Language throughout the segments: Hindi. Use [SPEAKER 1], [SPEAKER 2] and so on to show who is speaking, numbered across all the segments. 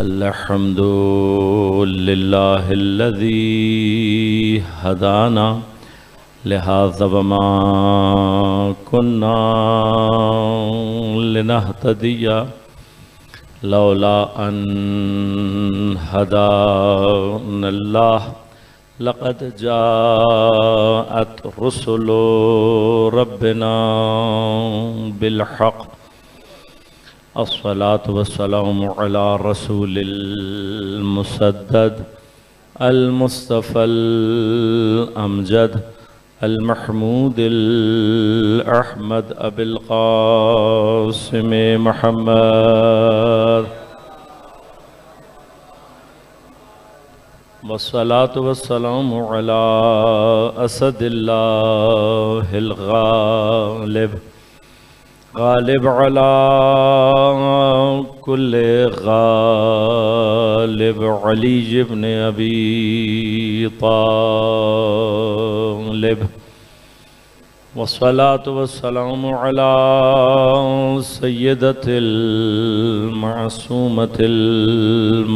[SPEAKER 1] अल्हम्दुलिल्लाहिल्लज़ी हदाना लिहाज़ा वमा कुन्ना लिनहतदिया लौला अन हदानल्लाह लक़द जाअत रुसुलु रब्बिना बिलहक़ अस्सलातु वस्सलामु अला रसूलिल मुसद्दद अल मुस्तफ़ल अमजद अल महमूदिल अहमद अबिल क़ासिम मुहम्मद वस्सलातु वस्सलामु अला असदिल्लाहिल गालिब गालिब अला कुल्ले गालिब अली इब्न अबी तालिब वस्सलातु वस्सलामु अला सय्यदतिल मासूमतिल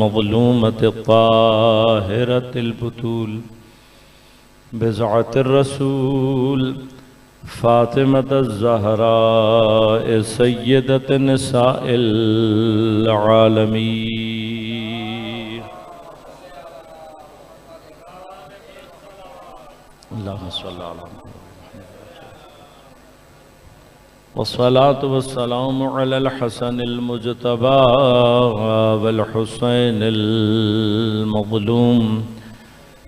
[SPEAKER 1] मज़लूमतित ताहिरतिल बुतूल बिज़अतिर रसूल फ़ातिमत ज़हरा सय्यदत निसाइल आलमीन अल्लाहुम्मा सल्लि अला वस्सलातु वस्सलामु अलल हसनिल मुज्तबा वल हुसैनिल मज़लूम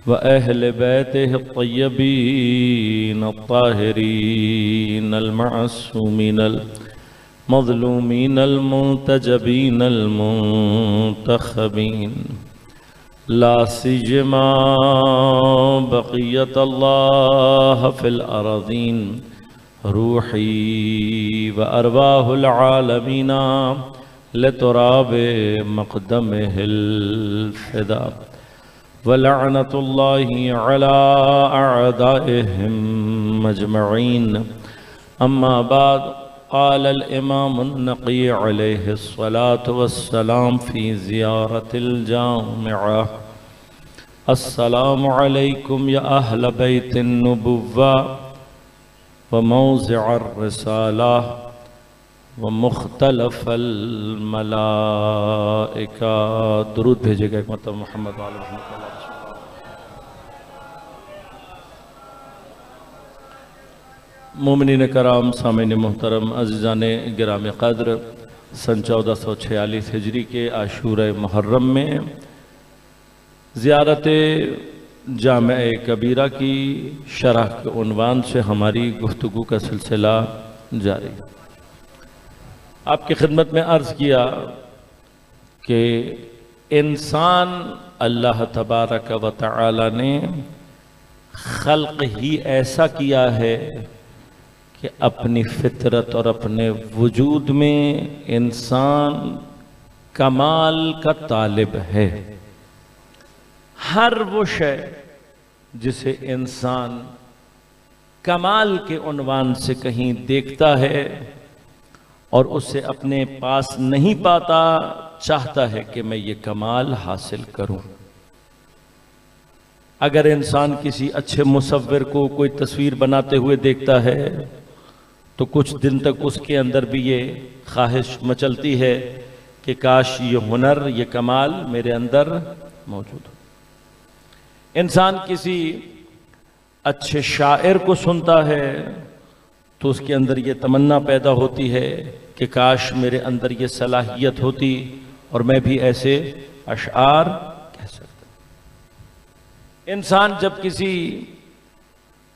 [SPEAKER 1] व अहले बैतिहि अत्तय्यबीन अत्ताहिरीन अल-मअसूमीन अल-मज़लूमीन अल-मुंतजबीन अल-मुंतखबीन ला सियमा बक़ियतल्लाह फिल अरज़ीन रूही व अरवाहुल आलमीना लितुराबि मक़दमिहिल फ़िदा वलअनतुल्लाहि अला अअदाइहिम अजमईन अम्मा बाद क़ालल इमामुन नक़ी अलैहिस्सलातु वस्सलाम फ़ी ज़ियारतिल जामिआ अस्सलामु अलैकुम या अहल बैतिन नुबुव्वा व मौज़िअर रिसाला व मुख्तलफ़ल मलाइका। दुरूद भेजेगा एक मतलब मोहम्मद वाले मोमिनीन कराम सामीन मोहतरम अज़ीज़ान गिराम क़द्र सन 1446 हिजरी के आशूरा मुहर्रम में ज़ियारत जामे कबीरा की शरह के उन्वान से हमारी गुफ्तगू का सिलसिला जारी। आपकी खिदमत में अर्ज़ किया कि इंसान अल्लाह तबारक व तआला ने खल्क़ ही ऐसा किया है कि अपनी फितरत और अपने वजूद में इंसान कमाल का तालिब है। हर वो शय जिसे इंसान कमाल के उन्वान से कहीं देखता है और उसे अपने पास नहीं पाता, चाहता है कि मैं ये कमाल हासिल करूं। अगर इंसान किसी अच्छे मुसव्विर को कोई तस्वीर बनाते हुए देखता है तो कुछ दिन तक उसके अंदर भी ये ख्वाहिश मचलती है कि काश ये हुनर, ये कमाल मेरे अंदर मौजूद हो। इंसान किसी अच्छे शायर को सुनता है तो उसके अंदर ये तमन्ना पैदा होती है कि काश मेरे अंदर ये सलाहियत होती और मैं भी ऐसे अशआर कह सकता। इंसान जब किसी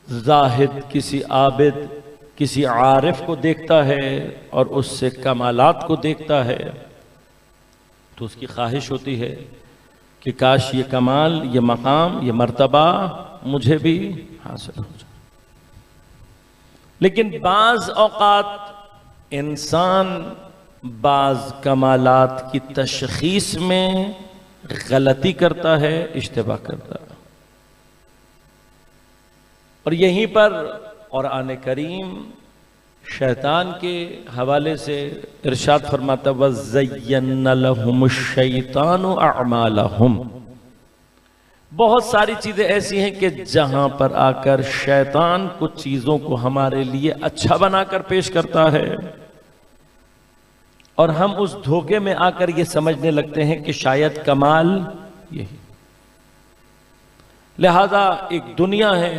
[SPEAKER 1] जाहिद, किसी आबिद, किसी आरिफ को देखता है और उससे कमालात को देखता है तो उसकी ख्वाहिश होती है कि काश ये कमाल, ये मकाम, ये मर्तबा मुझे भी हासिल हो जाए। लेकिन बाज़ औक़ात इंसान बाज़ कमालात की तशख़ीस में गलती करता है, इश्तिबाह करता है। और यहीं पर कुरान करीम शैतान के हवाले से इरशाद फरमाता वज़य्यना लहुमुश्शैतानु अअमालहुम। बहुत सारी चीजें ऐसी हैं कि जहां पर आकर शैतान कुछ चीजों को हमारे लिए अच्छा बनाकर पेश करता है और हम उस धोखे में आकर ये समझने लगते हैं कि शायद कमाल यही। लिहाजा एक दुनिया है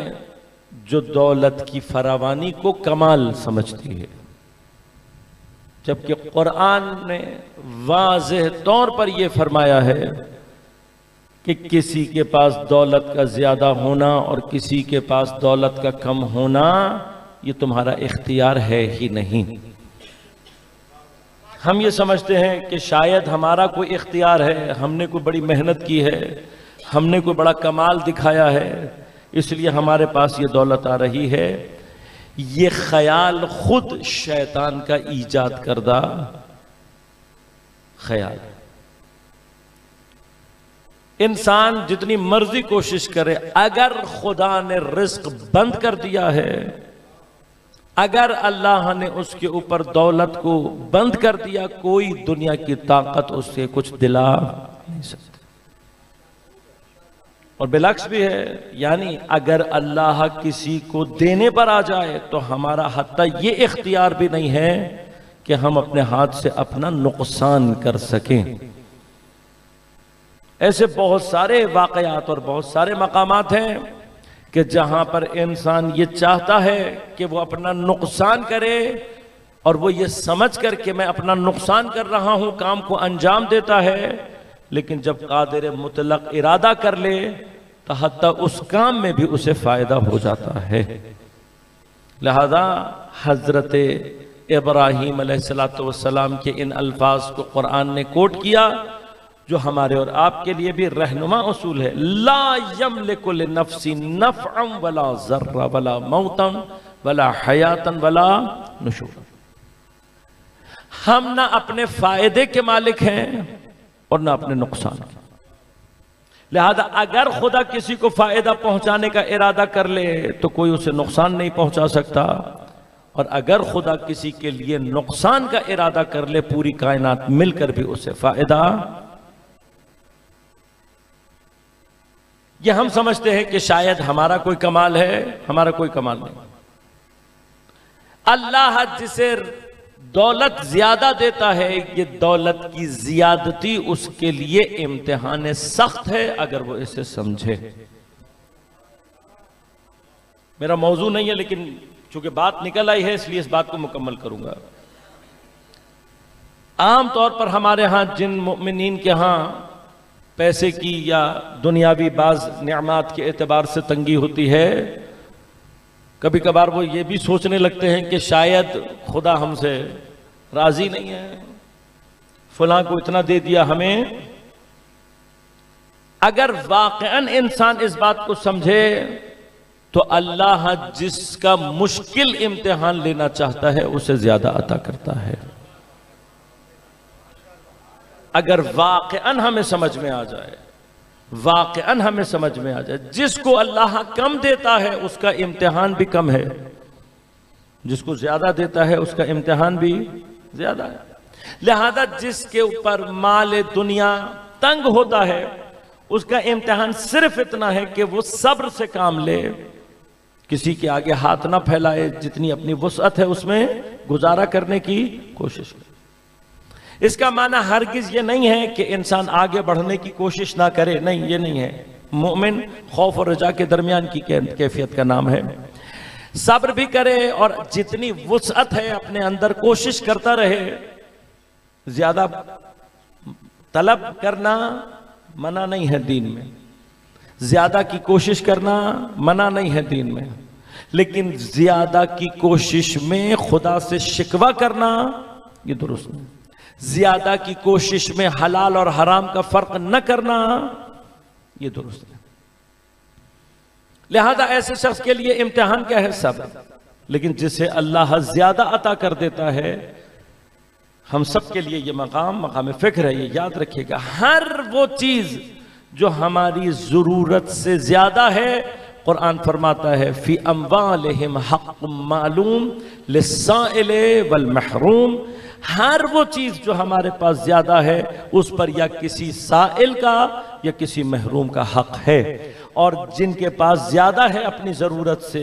[SPEAKER 1] जो दौलत की फरावानी को कमाल समझती है, जबकि कुरान ने वाज़ेह तौर पर यह फरमाया है कि किसी के पास दौलत का ज्यादा होना और किसी के पास दौलत का कम होना ये तुम्हारा इख्तियार है ही नहीं। हम ये समझते हैं कि शायद हमारा कोई इख्तियार है, हमने कोई बड़ी मेहनत की है, हमने कोई बड़ा कमाल दिखाया है, इसलिए हमारे पास ये दौलत आ रही है। ये ख्याल खुद शैतान का ईजाद करदा ख्याल। इंसान जितनी मर्जी कोशिश करे, अगर खुदा ने रिस्क बंद कर दिया है, अगर अल्लाह ने उसके ऊपर दौलत को बंद कर दिया, कोई दुनिया की ताकत उससे कुछ दिला नहीं सकती। और बिलक्स भी है, यानी अगर अल्लाह किसी को देने पर आ जाए तो हमारा हत्ता ये इख्तियार भी नहीं है कि हम अपने हाथ से अपना नुकसान कर सकें। ऐसे बहुत सारे वाकयात और बहुत सारे मकामात हैं कि जहां पर इंसान ये चाहता है कि वो अपना नुकसान करे और वो ये समझ कर कि मैं अपना नुकसान कर रहा हूं, काम को अंजाम देता है, लेकिन जब कादिर मुतलक इरादा कर ले तो हत्ता उस काम में भी उसे फायदा हो जाता है। लिहाजा हजरत इब्राहीम अलैहिस्सलाम के इन अल्फाज को कुरान ने कोट किया, जो हमारे और आपके लिए भी रहनुमा उसूल है। ला यमलिकु लिनफ्सी नफ़अन वला ज़र्रा वला मौतन वला हयातन वला नुशूर। हम ना अपने फायदे के मालिक हैं और ना अपने नुकसान के। लिहाजा अगर खुदा किसी को फायदा पहुंचाने का इरादा कर ले तो कोई उसे नुकसान नहीं पहुंचा सकता, और अगर खुदा किसी के लिए नुकसान का इरादा कर ले, पूरी कायनात मिलकर भी उसे फायदा। यह हम समझते हैं कि शायद हमारा कोई कमाल है, हमारा कोई कमाल नहीं। अल्लाह जिसे दौलत ज्यादा देता है, ये दौलत की ज्यादती उसके लिए इम्तिहान सख्त है अगर वो इसे समझे। मेरा मौजू नहीं है, लेकिन चूंकि बात निकल आई है इसलिए इस बात को मुकम्मल करूंगा। आमतौर पर हमारे यहां जिन मोमिनीन के यहां पैसे की या दुनियावी बाज नियामत के एतबार से तंगी होती है, कभी कभार वो ये भी सोचने लगते हैं कि शायद खुदा हमसे राजी नहीं है, फलां को इतना दे दिया हमें। अगर वाकईन इंसान इस बात को समझे तो अल्लाह जिसका मुश्किल इम्तिहान लेना चाहता है उसे ज्यादा अता करता है। अगर वाकईन हमें समझ में आ जाए, वाकईन हमें समझ में आ जाए, जिसको अल्लाह कम देता है उसका इम्तिहान भी कम है, जिसको ज्यादा देता है उसका इम्तिहान भी ज्यादा है। लिहाजा जिसके ऊपर माल दुनिया तंग होता है उसका इम्तिहान सिर्फ इतना है कि वो सब्र से काम ले, किसी के आगे हाथ ना फैलाए, जितनी अपनी वुसअत है उसमें गुजारा करने की कोशिश करे। इसका माना हरगिज ये नहीं है कि इंसान आगे बढ़ने की कोशिश ना करे, नहीं, ये नहीं है। मोमिन खौफ और रजा के दरमियान की कैफियत का नाम है। सब्र भी करे और जितनी वुसअत है अपने अंदर कोशिश करता रहे। ज्यादा तलब करना मना नहीं है दीन में, ज्यादा की कोशिश करना मना नहीं है दीन में, लेकिन ज्यादा की कोशिश में खुदा से शिकवा करना ये दुरुस्त नहीं। ज्यादा की कोशिश में हलाल और हराम का फर्क न करना ये दुरुस्त है। लिहाजा ऐसे शख्स के लिए इम्तिहान क्या है? सब्र। लेकिन जिसे अल्लाह ज्यादा अता कर देता है, हम सब के लिए ये मकाम फिक्र है। ये याद रखिएगा, हर वो चीज जो हमारी जरूरत से ज्यादा है कुरान फरमाता है फी अम्वालिहिम हक़्क़ुम मालूम लिस्साइल वल महरूम, हर वो चीज जो हमारे पास ज्यादा है उस पर या किसी साइल का या किसी महरूम का हक है। और जिनके पास ज्यादा है अपनी जरूरत से,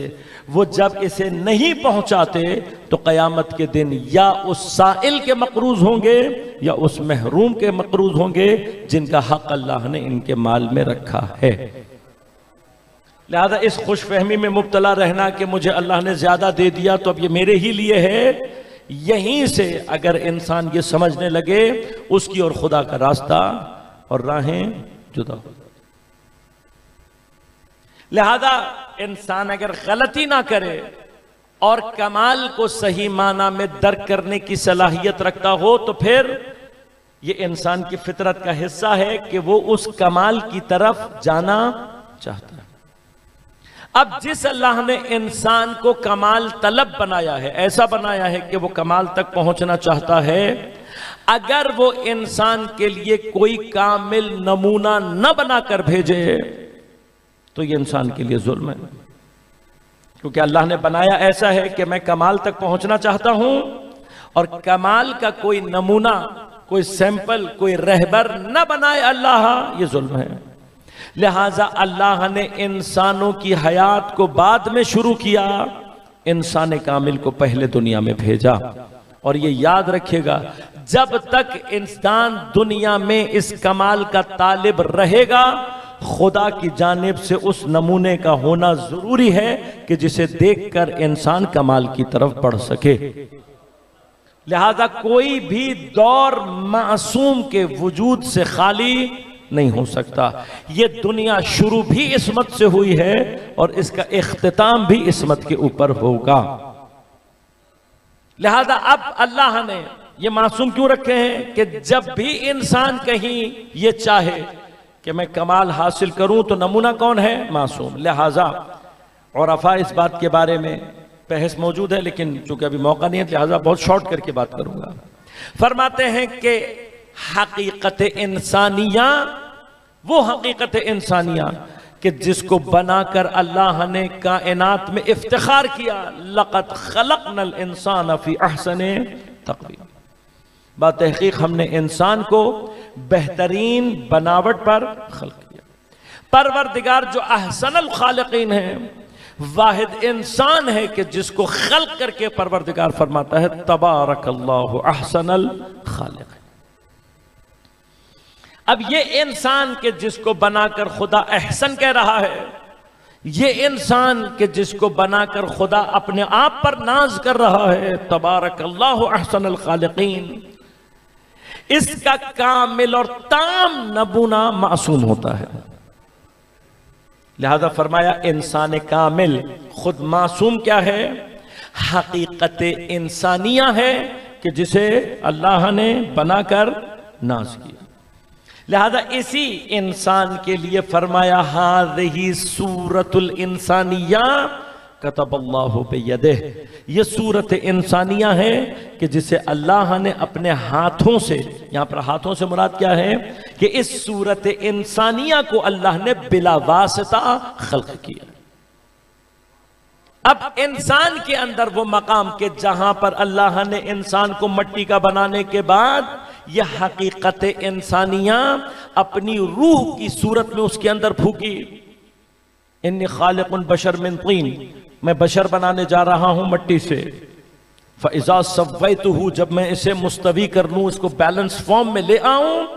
[SPEAKER 1] वो जब इसे नहीं पहुंचाते तो कयामत के दिन या उस साइल के मकरूज होंगे या उस महरूम के मकरूज होंगे जिनका हक अल्लाह ने इनके माल में रखा है। लिहाजा इस खुशफहमी में मुब्तला रहना कि मुझे अल्लाह ने ज्यादा दे दिया तो अब ये मेरे ही लिए है, यहीं से अगर इंसान ये समझने लगे उसकी और खुदा का रास्ता और राहें जुदा हो। लिहाजा इंसान अगर गलती ना करे और कमाल को सही माना में दर्क करने की सलाहियत रखता हो तो फिर ये इंसान की फितरत का हिस्सा है कि वो उस कमाल की तरफ जाना चाहता है। अब जिस अल्लाह ने इंसान को कमाल तलब बनाया है, ऐसा बनाया है कि वो कमाल तक पहुंचना चाहता है, अगर वो इंसान के लिए कोई कामिल नमूना न बनाकर भेजे तो ये इंसान के लिए जुल्म है। क्योंकि अल्लाह ने बनाया ऐसा है कि मैं कमाल तक पहुंचना चाहता हूं और कमाल का कोई नमूना, कोई सैंपल, कोई रहबर न बनाए अल्लाह, ये जुल्म है। लिहाजा अल्लाह ने इंसानों की हयात को बाद में शुरू किया, इंसान कामिल को पहले दुनिया में भेजा। और ये याद रखिएगा, जब तक इंसान दुनिया में इस कमाल का तालिब रहेगा, खुदा की जानिब से उस नमूने का होना जरूरी है कि जिसे देखकर इंसान कमाल की तरफ बढ़ सके। लिहाजा कोई भी दौर मासूम के वजूद से खाली नहीं हो सकता। ये दुनिया शुरू भी इस्मत से हुई है और इसका इख्तिताम भी इस्मत के ऊपर होगा। लिहाजा अब अल्लाह ने ये मासूम क्यों रखे हैं कि जब भी इंसान कहीं ये चाहे कि मैं कमाल हासिल करूं तो नमूना कौन है? मासूम। लिहाजा उरफा इस बात के बारे में बहस मौजूद है, लेकिन चूंकि अभी मौका नहीं है लिहाजा बहुत शॉर्ट करके बात करूंगा। फरमाते हैं कि हकीकत इंसानिया, वो हकीकत इंसानिया कि जिसको बनाकर अल्लाह ने कायनात में इफ्तिखार किया, लक़द खलक़नल इंसान फी अहसने तक़वीम, बातहक़ीक़ हमने इंसान को बेहतरीन बनावट पर खल्क़ किया। परवरदिगार जो अहसनुल खालिक़ीन है, वाहिद इंसान है कि जिसको खल्क़ करके परवरदिगार फरमाता है तबारकल्लाहु अहसनुल खालिक़ीन। अब ये इंसान के जिसको बनाकर खुदा अहसन कह रहा है, ये इंसान के जिसको बनाकर खुदा अपने आप पर नाज कर रहा है, तबारकल्लाहु अहसनुल खालिक़ीन, इसका कामिल और ताम नमूना मासूम होता है। लिहाजा फरमाया इंसान कामिल खुद मासूम क्या है? हकीकत इंसानिया है कि जिसे अल्लाह ने बनाकर नाज किया। लिहाजा इसी इंसान के लिए फरमाया हाज़िही सूरतुल इंसानिया कतबल्लाहु बियदिह, ये सूरत इंसानिया है कि जिसे अल्लाह ने अपने हाथों से, यहां पर हाथों से मुराद क्या है कि इस सूरत इंसानिया को अल्लाह ने बिला वास्ता खल्क़ किया। अब इंसान के अंदर वो मकाम के जहां पर अल्लाह ने इंसान को मिट्टी का बनाने के बाद यह हकीकत इंसानिया अपनी रूह की सूरत में उसके अंदर फूकी। इन्नी खालिकुन बशर मिन तीन, मैं बशर बनाने जा रहा हूं मिट्टी से। फ़इज़ा सव्वैतुहु, जब मैं इसे मुस्तवी कर लूं, इसको बैलेंस फॉर्म में ले आऊं,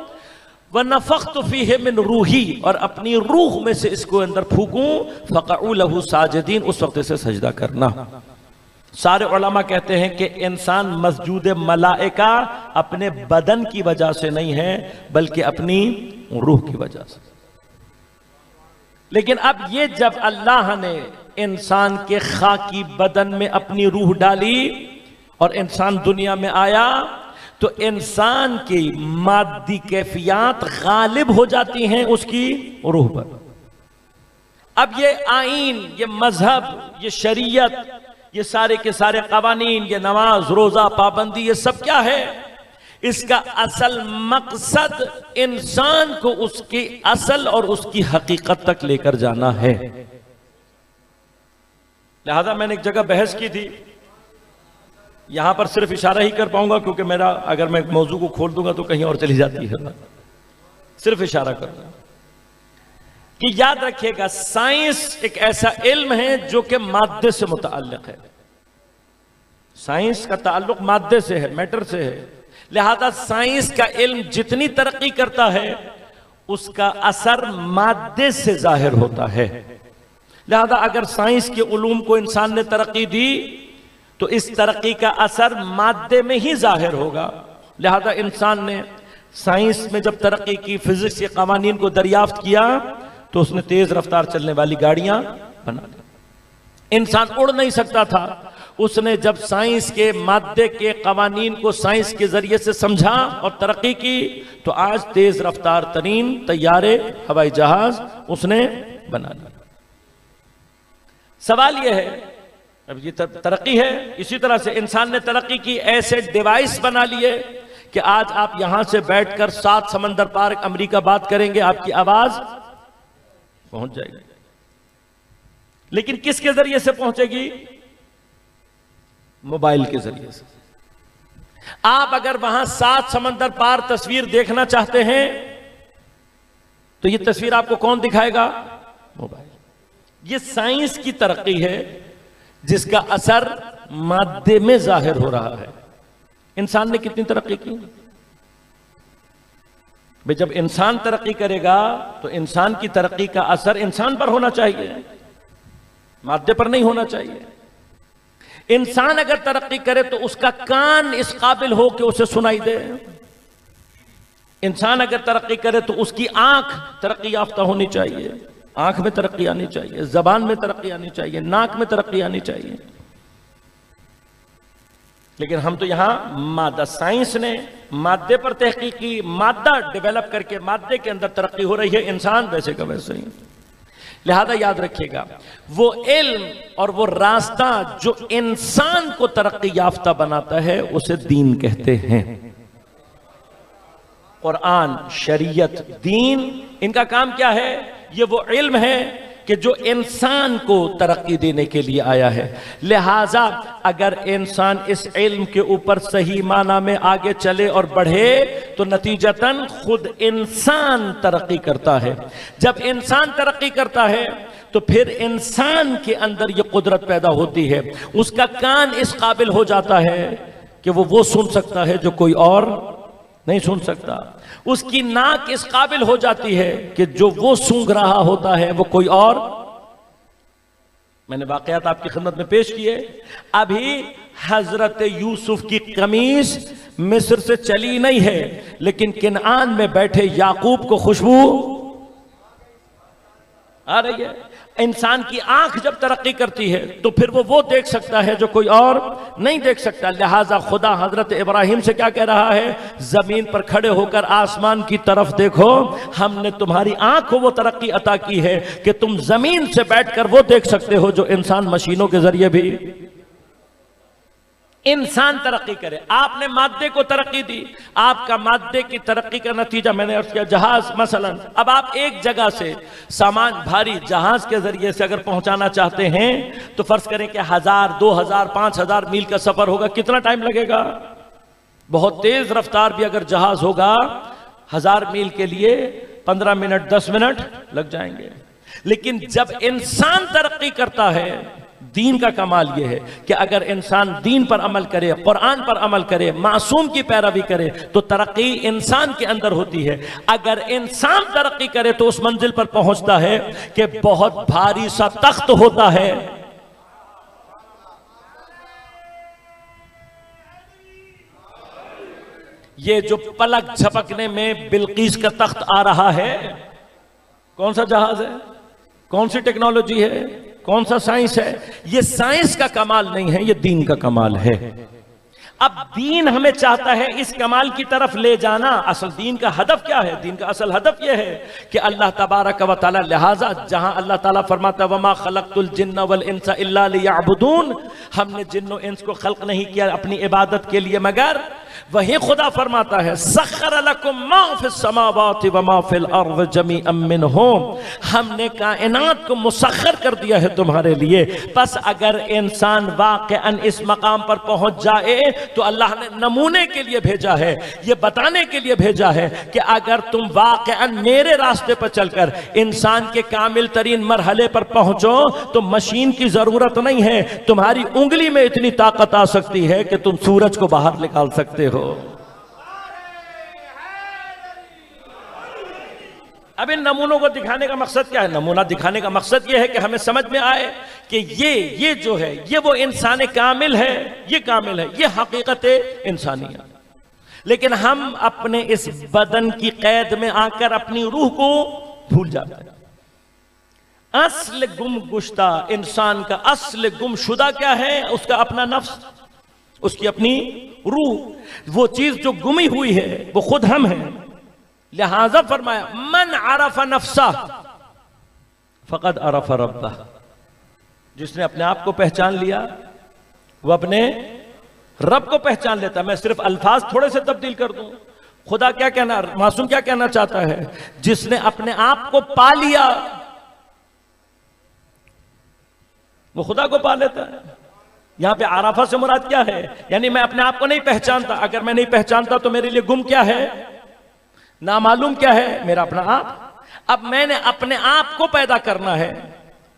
[SPEAKER 1] व नफ़ख़्तु फ़ीहि मिन रूही, और अपनी रूह में से इसको अंदर फूकूं, फ़क़ऊ लहू साजिदीन, उस वक्त इसे सजदा करना। सारे उलमा कहते हैं कि इंसान मस्जूद मलाइका अपने बदन की वजह से नहीं है बल्कि अपनी रूह की वजह से। लेकिन अब ये जब अल्लाह ने इंसान के खाकी बदन में अपनी रूह डाली और इंसान दुनिया में आया, तो इंसान की मादी कैफियत गालिब हो जाती हैं उसकी रूह पर। अब ये आईन, ये मजहब, ये शरीयत, ये सारे के सारे कवानीन, ये नमाज, रोजा, पाबंदी, ये सब क्या है? इसका असल मकसद इंसान को उसकी असल और उसकी हकीकत तक लेकर जाना है। लिहाजा मैंने एक जगह बहस की थी, यहां पर सिर्फ इशारा ही कर पाऊंगा क्योंकि मेरा अगर मैं मौजू को खोल दूंगा तो कहीं और चली जाती है, सिर्फ इशारा कर रहा हूं कि याद रखिएगा साइंस एक ऐसा इल्म है जो कि मादे से मुताल्लिक है। साइंस का ताल्लुक मादे से है, मैटर से है। लिहाजा साइंस का इल्म जितनी तरक्की करता है उसका असर मादे से जाहिर होता है। लिहाजा अगर साइंस के उलूम को इंसान ने तरक्की दी तो इस तरक्की का असर मादे में ही जाहिर होगा। लिहाजा इंसान ने साइंस में जब तरक्की की, फिजिक्स के कवानीन को दरियाफ्त किया तो उसने तेज रफ्तार चलने वाली गाड़ियां बना दी। इंसान उड़ नहीं सकता था, उसने जब साइंस के मादे के कवानीन को साइंस के जरिए से समझा और तरक्की की तो आज तेज रफ्तार तरीन तैयारे, हवाई जहाज उसने बना लिया। सवाल यह है, अब ये तरक्की है, इसी तरह से इंसान ने तरक्की की, ऐसे डिवाइस बना लिए कि आज आप यहां से बैठकर 7 समंदर पार अमेरिका बात करेंगे, आपकी आवाज पहुंच जाएगी। लेकिन किसके जरिए से पहुंचेगी? मोबाइल के जरिए से। आप अगर वहां 7 समंदर पार तस्वीर देखना चाहते हैं तो ये तस्वीर आपको कौन दिखाएगा? मोबाइल। ये साइंस की तरक्की है जिसका असर मादे में जाहिर हो रहा है। इंसान ने कितनी तरक्की की भाई? जब इंसान तरक्की करेगा तो इंसान की तरक्की का असर इंसान पर होना चाहिए, मादे पर नहीं होना चाहिए। इंसान अगर तरक्की करे तो उसका कान इस काबिल हो कि उसे सुनाई दे। इंसान अगर तरक्की करे तो उसकी आंख तरक्की याफ्ता होनी चाहिए, आंख में तरक्की आनी चाहिए, जबान में तरक्की आनी चाहिए, नाक में तरक्की आनी चाहिए। लेकिन हम तो यहां मादा, साइंस ने मादे पर तहकीक की, मादा डेवलप करके मादे के अंदर तरक्की हो रही है, इंसान वैसे का वैसे ही। लिहाजा याद रखिएगा वो इल्म और वो रास्ता जो इंसान को तरक्की याफ्ता बनाता है उसे दीन कहते हैं। कुरान, शरीयत, दीन, इनका काम क्या है? ये वो इल्म है कि जो इंसान को तरक्की देने के लिए आया है। लिहाजा अगर इंसान इस इल्म के ऊपर सही माना में आगे चले और बढ़े तो नतीजतन खुद इंसान तरक्की करता है। जब इंसान तरक्की करता है तो फिर इंसान के अंदर ये कुदरत पैदा होती है, उसका कान इस काबिल हो जाता है कि वो सुन सकता है जो कोई और नहीं सुन सकता। उसकी नाक इस काबिल हो जाती है कि जो वो सूंघ रहा होता है वो कोई और। मैंने वाकयात आपकी खिदमत में पेश किए। अभी हजरत यूसुफ की कमीज मिस्र से चली नहीं है, लेकिन किनान में बैठे याकूब को खुशबू आ रही है। इंसान की आंख जब तरक्की करती है तो फिर वो देख सकता है जो कोई और नहीं देख सकता। लिहाजा खुदा हजरत इब्राहिम से क्या कह रहा है? जमीन पर खड़े होकर आसमान की तरफ देखो, हमने तुम्हारी आंख को वो तरक्की अता की है कि तुम जमीन से बैठकर वो देख सकते हो जो इंसान मशीनों के जरिए भी। इंसान तरक्की करे, आपने मादे को तरक्की दी, आपका मादे की तरक्की का नतीजा मैंने अर्ज किया जहाज मसलन। अब आप एक जगह से सामान भारी जहाज के जरिए से अगर पहुंचाना चाहते हैं तो फर्ज करें कि 1000, 2000, 5000 मील का सफर होगा, कितना टाइम लगेगा? बहुत तेज रफ्तार भी अगर जहाज होगा 1000 मील के लिए 15 मिनट 10 मिनट लग जाएंगे। लेकिन जब इंसान तरक्की करता है, दीन का कमाल यह है कि अगर इंसान दीन पर अमल करे, कुरान पर अमल करे, मासूम की पैरवी करे तो तरक्की इंसान के अंदर होती है। अगर इंसान तरक्की करे तो उस मंजिल पर पहुंचता है कि बहुत भारी सा तख्त होता है, ये जो पलक झपकने में बिल्कीस का तख्त आ रहा है, कौन सा जहाज है? कौन सी टेक्नोलॉजी है? कौन सा साइंस है? ये साइंस का कमाल नहीं है, ये दीन का कमाल है। अब दीन हमें चाहता है इस कमाल की तरफ ले जाना। असल दीन का हदफ क्या है? दीन का असल हदफ यह है कि अल्लाह तबारक व तआला, लिहाजा जहां अल्लाह ताला फरमाता है वमा खलक़तुल जिन्ना वल इंसा इल्ला लियअबुदून, हमने जिन्नो इंस को खल्क नहीं किया अपनी इबादत के लिए मगर वही खुदा फरमाता है सख्खर लकुम मा फिस समावाति व मा फिल अर्द जमीअम मिनहु, हमने कायनात को मुसख्खर कर दिया है तुम्हारे लिए। बस अगर इंसान वाक़अन इस मकाम पर पहुंच जाए तो अल्लाह ने नमूने के लिए भेजा है, ये बताने के लिए भेजा है कि अगर तुम वाक़अन मेरे रास्ते पर चलकर इंसान के कामिल तरीन मरहले पर पहुंचो तो मशीन की जरूरत नहीं है, तुम्हारी उंगली में इतनी ताकत आ सकती है कि तुम सूरज को बाहर निकाल सकते हो। अब इन नमूनों को दिखाने का मकसद क्या है? नमूना दिखाने का मकसद यह है कि हमें समझ में आए कि ये जो है ये वो इंसान कामिल है, ये कामिल है, ये हकीकत इंसानियत। लेकिन हम अपने इस बदन की कैद में आकर अपनी रूह को भूल जाते हैं। अस्ल गुमगुश्ता इंसान का अस्ल गुमशुदा क्या है? उसका अपना नफ्स, उसकी अपनी रूह। वो चीज जो गुमी हुई है वो खुद हम हैं। लिहाजा फरमाया मन अरफ नफ्सा फकद अरफ रब्बा, जिसने अपने आप को पहचान लिया वो अपने रब को पहचान लेता। मैं सिर्फ अल्फाज थोड़े से तब्दील कर दूं, खुदा क्या कहना, मासूम क्या कहना चाहता है? जिसने अपने आप को पा लिया वो खुदा को पा लेता है। यहां पे आराफा से मुराद क्या है? यानी मैं अपने आप को नहीं पहचानता। अगर मैं नहीं पहचानता तो मेरे लिए गुम क्या है, नामालूम क्या है? मेरा अपना आप। अब मैंने अपने आप को पैदा करना है।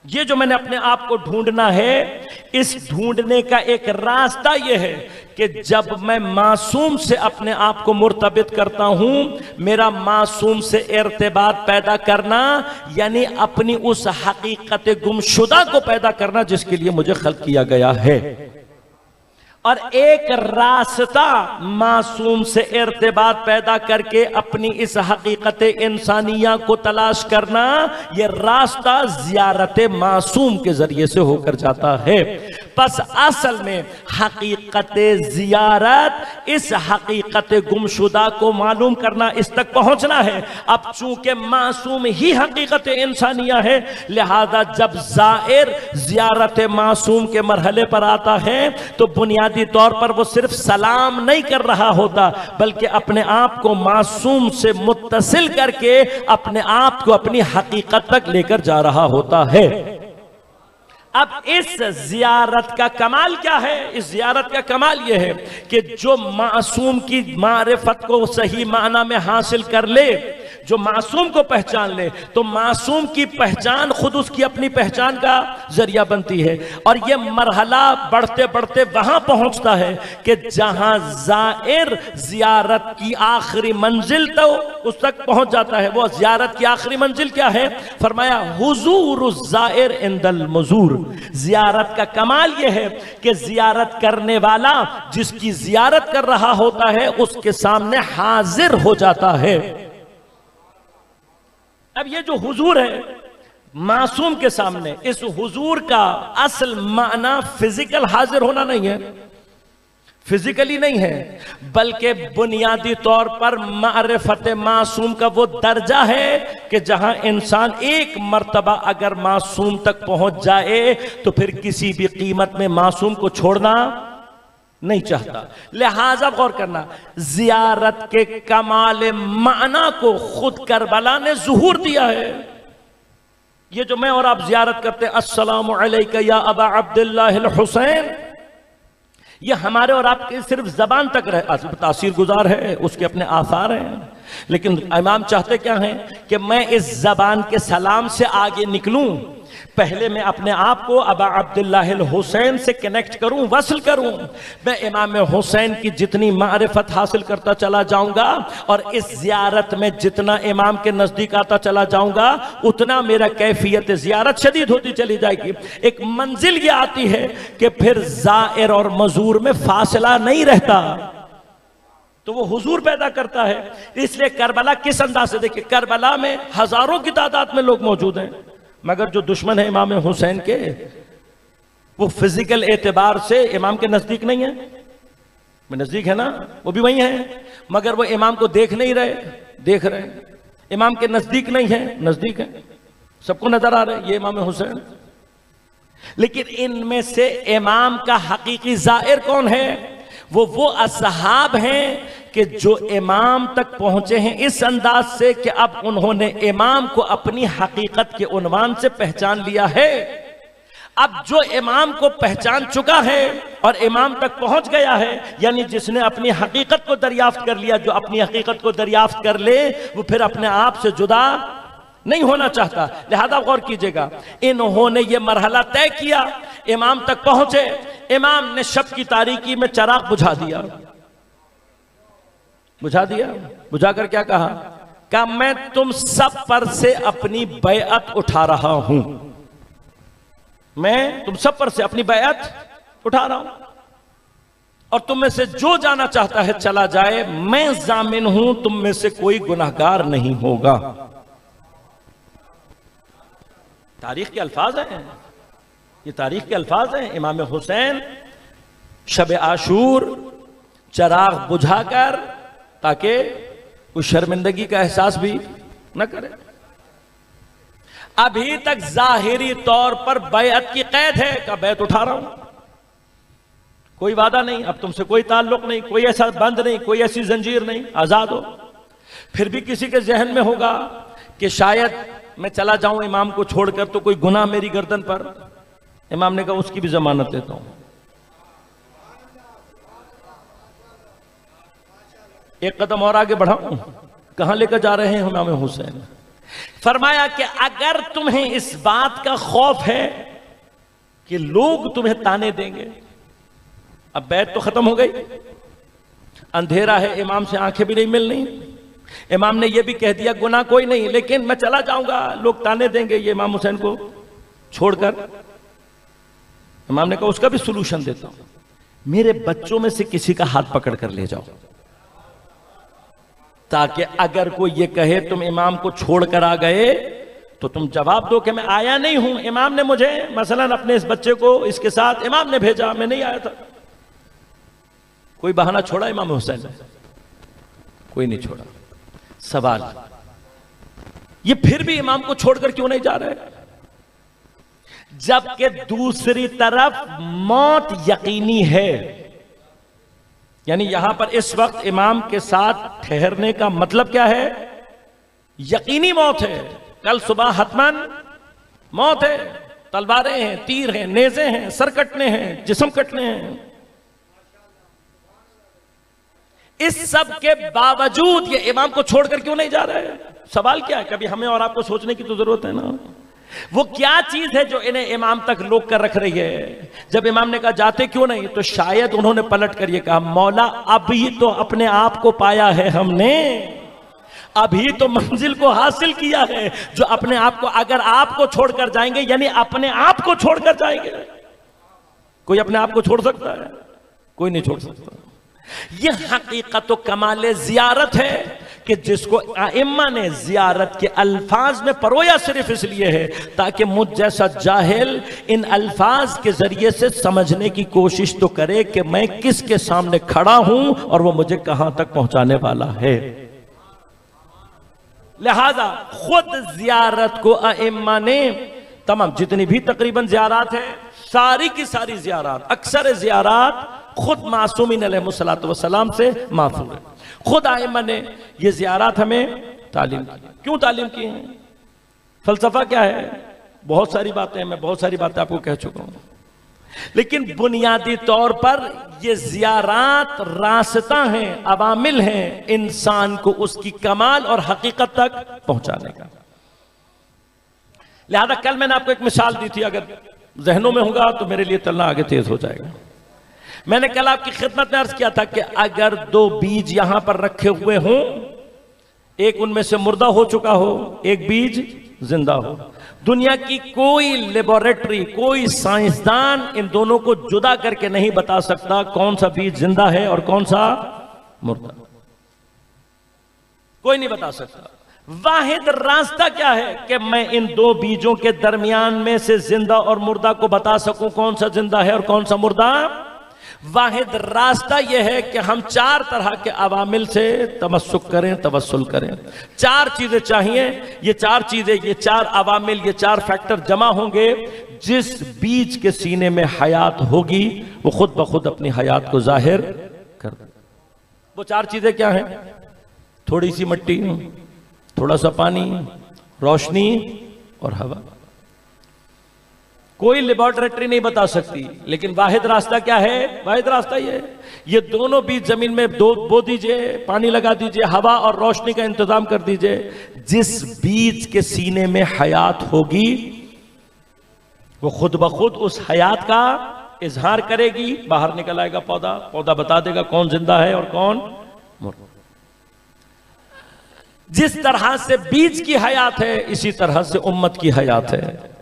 [SPEAKER 1] ये जो मैंने अपने आप को ढूंढना है, इस ढूंढने का एक रास्ता यह है कि जब मैं मासूम से अपने आप को मुर्तबित करता हूं, मेरा मासूम से इर्तिबात पैदा करना यानी अपनी उस हकीकत गुमशुदा को पैदा करना जिसके लिए मुझे खल्क किया गया है। और एक रास्ता मासूम से इर्तिबात पैदा करके अपनी इस हकीकत इंसानिया को तलाश करना, यह रास्ता जियारत मासूम के जरिए से होकर जाता है। बस असल में हकीकत जियारत, इस हकीकत गुमशुदा को मालूम करना, इस तक पहुंचना है। अब चूंकि मासूम ही हकीकत इंसानिया है, लिहाजा जब जायर जियारत मासूम के मरहले पर आता है तो बुनियादी तौर पर वो सिर्फ सलाम नहीं कर रहा होता, बल्कि अपने आप को मासूम से मुत्तसिल करके अपने आप को अपनी हकीकत तक लेकर जा रहा होता है। अब इस जियारत का कमाल क्या है? इस जियारत का कमाल यह है कि जो मासूम की मारिफत को सही माना में हासिल कर ले, जो मासूम को पहचान ले, तो मासूम की पहचान खुद उसकी अपनी पहचान का जरिया बनती है। और यह मरहला बढ़ते बढ़ते वहां पहुंचता है कि जहां जायर जियारत की आखिरी मंजिल तो उस तक पहुंच जाता है। वो जियारत की आखिरी मंजिल क्या है? फरमाया हुजूर जायर इंदल मजूर। जियारत का कमाल यह है कि जियारत करने वाला जिसकी जियारत कर रहा होता है उसके सामने हाजिर हो जाता है। अब ये जो हुजूर है मासूम के सामने, इस हुजूर का असल माना फिजिकल हाजिर होना नहीं है, फिजिकली नहीं है, बल्कि बुनियादी तौर पर मारिफत मासूम का वो दर्जा है कि जहां इंसान एक मर्तबा अगर मासूम तक पहुंच जाए तो फिर किसी भी कीमत में मासूम को छोड़ना नहीं चाहता। लिहाजा गौर करना, जियारत के कमाल माना को खुद करबला ने ज़ुहूर दिया है। ये जो मैं और आप जियारत करते हैं, अस्सलामु अलैका या अबा अब्दुल्लाह अल हुसैन, ये हमारे और आपके सिर्फ जबान तक रहे, तासीर गुजार है, उसके अपने आसार हैं। लेकिन इमाम चाहते क्या हैं कि मैं इस जबान के सलाम से आगे निकलूं, पहले मैं अपने आप को अबा अब्दुल्लाह अल हुसैन से कनेक्ट करूं, वसल करूं। मैं इमाम हुसैन की जितनी मारिफत हासिल करता चला जाऊंगा और इस जियारत में जितना इमाम के नजदीक आता चला जाऊंगा, उतना मेरा कैफियत जियारत शदीद होती चली जाएगी। एक मंजिल ये आती है कि फिर जायर और मजूर में फासला नहीं रहता, तो वो हुजूर पैदा करता है। इसलिए करबला किस अंदाज से, देखिए करबला में हजारों की तादाद में लोग मौजूद हैं, मगर जो दुश्मन है इमाम हुसैन के, वो फिजिकल एतबार से इमाम के नजदीक नहीं है। नजदीक है ना, वो भी वही है, मगर वो इमाम को देख नहीं रहे, देख रहे हैं। इमाम के नजदीक नहीं है, नजदीक है, सबको नजर आ रहा है ये इमाम हुसैन। लेकिन इनमें से इमाम का हकीकी जायर कौन है? वो असहाब हैं कि जो इमाम तक पहुंचे हैं इस अंदाज से कि अब उन्होंने इमाम को अपनी हकीकत के उन्वान से पहचान लिया है। अब जो इमाम को पहचान चुका है और इमाम तक पहुंच गया है, यानी जिसने अपनी हकीकत को दरियाफ्त कर लिया, जो अपनी हकीकत को दरियाफ्त कर ले वो फिर अपने आप से जुदा नहीं होना चाहता। लिहाजा गौर कीजिएगा, इन्होंने ये मरहला तय किया, इमाम तक पहुंचे, इमाम ने शब की तारीकी में चराग बुझा दिया। बुझाकर क्या कहा मैं तुम सब पर से अपनी बैअत उठा रहा हूं, मैं तुम सब पर से अपनी बैअत उठा रहा हूं और तुम में से जो जाना चाहता है चला जाए, मैं जामिन हूं तुम में से कोई गुनाहगार नहीं होगा। तारीख के अल्फाज हैं, ये तारीख के अल्फाज हैं। इमाम हुसैन शब आशूर चराग बुझाकर, ताकि कोई शर्मिंदगी का एहसास भी न करे। अभी तक जाहिरी तौर पर बैअत की कैद है, का बैत उठा रहा हूं, कोई वादा नहीं, अब तुमसे कोई ताल्लुक नहीं, कोई ऐसा बंद नहीं, कोई ऐसी जंजीर नहीं, आजाद हो। फिर भी किसी के जहन में होगा कि शायद मैं चला जाऊं इमाम को छोड़कर तो कोई गुनाह मेरी गर्दन पर। इमाम ने कहा उसकी भी जमानत देता हूं। एक कदम और आगे बढ़ाऊं, कहां लेकर जा रहे हैं इमाम हुसैन? फरमाया कि अगर तुम्हें इस बात का खौफ है कि लोग तुम्हें ताने देंगे, अब बैत तो खत्म हो गई, अंधेरा है, इमाम से आंखें भी नहीं मिलनी, इमाम ने यह भी कह दिया गुनाह कोई नहीं, लेकिन मैं चला जाऊंगा, लोग ताने देंगे ये इमाम हुसैन को छोड़कर। इमाम ने कहा उसका भी सलूशन देता हूं, मेरे बच्चों में से किसी का हाथ पकड़ कर ले जाओ, ताकि अगर कोई ये कहे तुम इमाम को छोड़कर आ गए तो तुम जवाब दो कि मैं आया नहीं हूं, इमाम ने मुझे मसलन अपने इस बच्चे को इसके साथ इमाम ने भेजा, मैं नहीं आया था। कोई बहाना छोड़ा इमाम हुसैन ने? कोई नहीं छोड़ा। सवाल ये फिर भी इमाम को छोड़कर क्यों नहीं जा रहे, जबकि दूसरी तरफ मौत यकीनी है? यानी यहां पर इस वक्त इमाम के साथ ठहरने का मतलब क्या है? यकीनी मौत है, कल सुबह हतमन मौत है, तलवारें हैं, तीर हैं, नेज़े हैं, सर कटने हैं, जिस्म कटने हैं। इस सब के बावजूद ये इमाम को छोड़कर क्यों नहीं जा रहे हैं? सवाल क्या है? कभी हमें और आपको सोचने की तो जरूरत है ना। वो क्या चीज है जो इन्हें इमाम तक रोक कर रख रही है? जब इमाम ने कहा जाते क्यों नहीं, तो शायद उन्होंने पलट कर ये कहा मौला अभी तो अपने आप को पाया है हमने, अभी तो मंजिल को हासिल किया है, जो अपने आप को, अगर आपको छोड़कर जाएंगे यानी अपने आप को छोड़कर जाएंगे। कोई अपने आप को छोड़ सकता है? कोई नहीं छोड़ सकता। यह हकीकत कमाल जियारत है कि जिसको आइम्मा ने जियारत के अल्फाज में परोया सिर्फ इसलिए है ताकि मुझ जैसा जाहिल इन अल्फाज के जरिए से समझने की कोशिश तो करे कि मैं किसके सामने खड़ा हूं और वो मुझे कहां तक पहुंचाने वाला है। लिहाजा खुद जियारत को आइम्मा ने तमाम जितनी भी तकरीबन जियारात है, सारी की सारी जियारात, अक्सर जियारात खुद मासूमीन अलैहिस्सलातु वस्सलाम से माफूम है। खुद आइम्मा ने ये जियारात हमें तालीम की। क्यों तालीम की है? फलसफा क्या है? बहुत सारी बातें, मैं बहुत सारी बातें आपको कह चुका हूं, लेकिन बुनियादी तौर पर ये जियारात रास्ता हैं, अवामिल हैं इंसान को उसकी कमाल और हकीकत तक पहुंचाने का। लिहाजा कल मैंने आपको एक मिसाल दी थी, अगर जहनों में होगा तो मेरे लिए चलना आगे तेज हो जाएगा। मैंने कल आपकी खिदमत में अर्ज किया था कि अगर दो बीज यहां पर रखे हुए हों, एक उनमें से मुर्दा हो चुका हो, एक बीज जिंदा हो, दुनिया की कोई लेबोरेटरी, कोई साइंसदान इन दोनों को जुदा करके नहीं बता सकता कौन सा बीज जिंदा है और कौन सा मुर्दा। कोई नहीं बता सकता। वाहिद रास्ता क्या है कि मैं इन दो बीजों के दरमियान में से जिंदा और मुर्दा को बता सकूं कौन सा जिंदा है और कौन सा मुर्दा। वाहिद रास्ता यह है कि हम चार तरह के अवामिल से तमस्सुक करें, तवस्सुल करें। चार चीजें चाहिए, ये चार चीजें, ये चार अवामिल, ये चार फैक्टर जमा होंगे, जिस बीज के सीने में हयात होगी वो खुद ब खुद अपनी हयात को जाहिर वो 4 चीजें क्या हैं? थोड़ी सी मिट्टी, थोड़ा सा पानी, रोशनी और हवा। कोई लेबोरेटरी नहीं बता सकती, लेकिन वाहिद रास्ता क्या है? वाहिद रास्ता ये दोनों बीज जमीन में बो दीजिए, पानी लगा दीजिए, हवा और रोशनी का इंतजाम कर दीजिए। जिस बीज के सीने में हयात होगी वो खुद ब खुद उस हयात का इजहार करेगी, बाहर निकल आएगा पौधा, पौधा बता देगा कौन जिंदा है और कौन मुर्दा। जिस तरह से बीज की हयात है, इसी तरह से उम्मत की हयात है।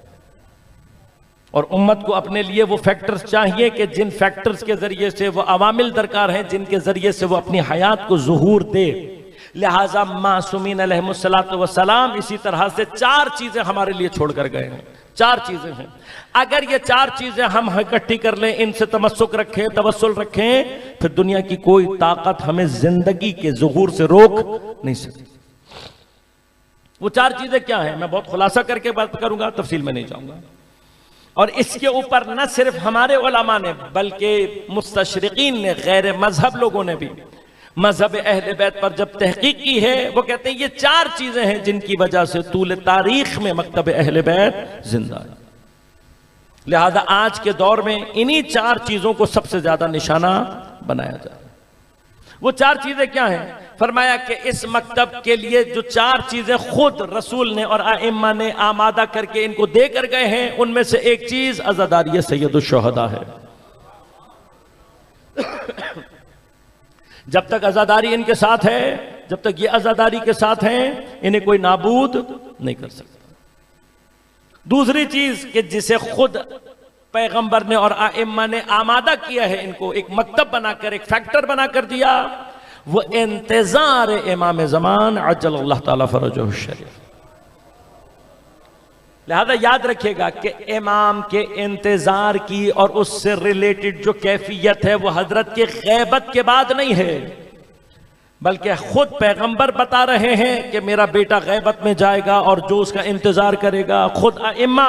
[SPEAKER 1] और उम्मत को अपने लिए वो फैक्टर्स चाहिए कि जिन फैक्टर्स के जरिए से, वो अवामिल दरकार हैं जिनके जरिए से वो अपनी हयात को ज़ुहूर दे। लिहाजा मासूमीन अलैहिमुस्सलातु वस्सलाम इसी तरह से 4 चीजें हमारे लिए छोड़कर गए हैं। 4 चीजें हैं, अगर ये 4 चीजें हम इकट्ठी कर लें, इनसे तमस्सुक रखें, तवस्सुल रखें, फिर दुनिया की कोई ताकत हमें जिंदगी के ज़ुहूर से रोक नहीं सकती। वो 4 चीजें क्या हैं? मैं बहुत खुलासा करके बात करूंगा, तफसील में नहीं जाऊंगा। और इसके ऊपर न सिर्फ हमारे उलमा ने, बल्कि मुस्तशरिकीन ने, गैर मजहब लोगों ने भी मजहब अहले बैत पर जब तहकीक की है, वो कहते हैं ये 4 चीजें हैं जिनकी वजह से तूल तारीख में मकतब अहले बैत जिंदा है। लिहाजा आज के दौर में इन्हीं 4 चीजों को सबसे ज्यादा निशाना बनाया जाए। वो 4 चीजें क्या हैं? फरमाया कि इस मकतब के लिए जो 4 चीजें खुद रसूल ने और आइम्मा ने आमादा करके इनको देकर गए हैं, उनमें से एक चीज अज़ादारी सैयदुश शुहदा है। जब तक अज़ादारी इनके साथ है, जब तक ये अज़ादारी के साथ हैं, इन्हें कोई नाबूद नहीं कर सकता। दूसरी चीज कि जिसे खुद पैगंबर ने और आइम्मा ने आमादा किया है, इनको एक मकतब बनाकर, एक फैक्टर बनाकर दिया, वो इंतजार इमाम ज़मान अज्जलल्लाहु ताला फरजहु शरीफ। लिहाजा याद रखिएगा कि इमाम के इंतजार की और उससे रिलेटेड जो कैफियत है, वो हजरत के गैबत के बाद नहीं है, बल्कि खुद पैगंबर बता रहे हैं कि मेरा बेटा गैबत में जाएगा और जो उसका इंतजार करेगा। खुद आइम्मा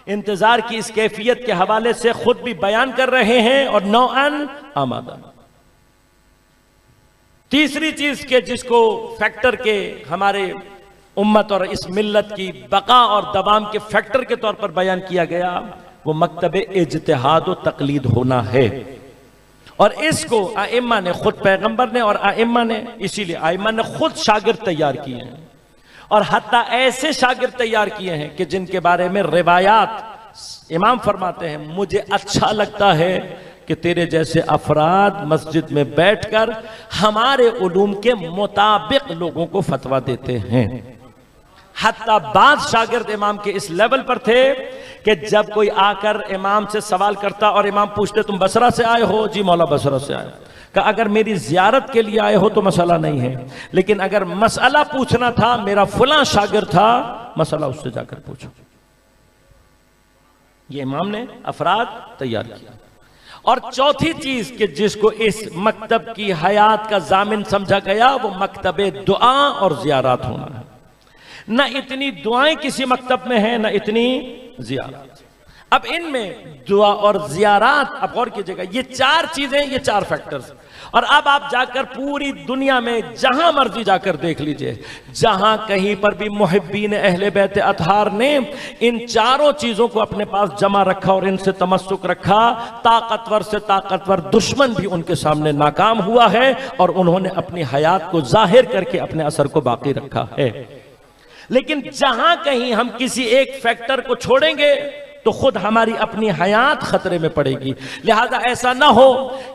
[SPEAKER 1] इंतजार की इस कैफियत के हवाले से खुद भी बयान कर रहे हैं और नौअन आमादा। तीसरी चीज के जिसको फैक्टर के हमारे उम्मत और इस मिल्लत की बका और दवाम के फैक्टर के तौर पर बयान किया गया, वो मकतब इज्तिहाद और तकलीद होना है। और इसको आइम्मा ने, खुद पैगंबर ने और आइम्मा ने, इसीलिए आइम्मा ने खुद शागिर्द तैयार किए हैं, और हत्ता ऐसे शागिर्द तैयार किए हैं कि जिनके बारे में रिवायात इमाम फरमाते हैं, मुझे अच्छा लगता है कि तेरे जैसे अफराद मस्जिद में बैठकर हमारे उलूम के मुताबिक लोगों को फतवा देते हैं। हत्ता बाद शागिर्द इमाम के इस लेवल पर थे कि जब कोई आकर इमाम से सवाल करता और इमाम पूछते तुम बसरा से आए हो? जी मौला बसरा से आए। कहा अगर मेरी जियारत के लिए आए हो तो मसला नहीं है, लेकिन अगर मसला पूछना था, मेरा फलां शागिर्द था, मसला उससे जाकर पूछो। ये इमाम ने अफराद तैयार किया। और चौथी चीज कि जिसको इस मकतब की हयात का जामिन समझा गया, वो मकतब दुआ और जियारत होना है। न इतनी दुआएं किसी मकतब में है, न इतनी जियारत। अब इनमें दुआ और जियारत, अब गौर कीजिएगा, ये 4 चीजें, ये 4 फैक्टर्स। और अब आप जाकर पूरी दुनिया में जहां मर्जी जाकर देख लीजिए, जहां कहीं पर भी मुहिब्बीन अहले बैत अतहार ने इन 4 चीजों को अपने पास जमा रखा और इनसे तमस्सुक रखा, ताकतवर से ताकतवर दुश्मन भी उनके सामने नाकाम हुआ है और उन्होंने अपनी हयात को जाहिर करके अपने असर को बाकी रखा है। लेकिन जहां कहीं हम किसी एक फैक्टर को छोड़ेंगे तो खुद हमारी अपनी हयात खतरे में पड़ेगी। लिहाजा ऐसा ना हो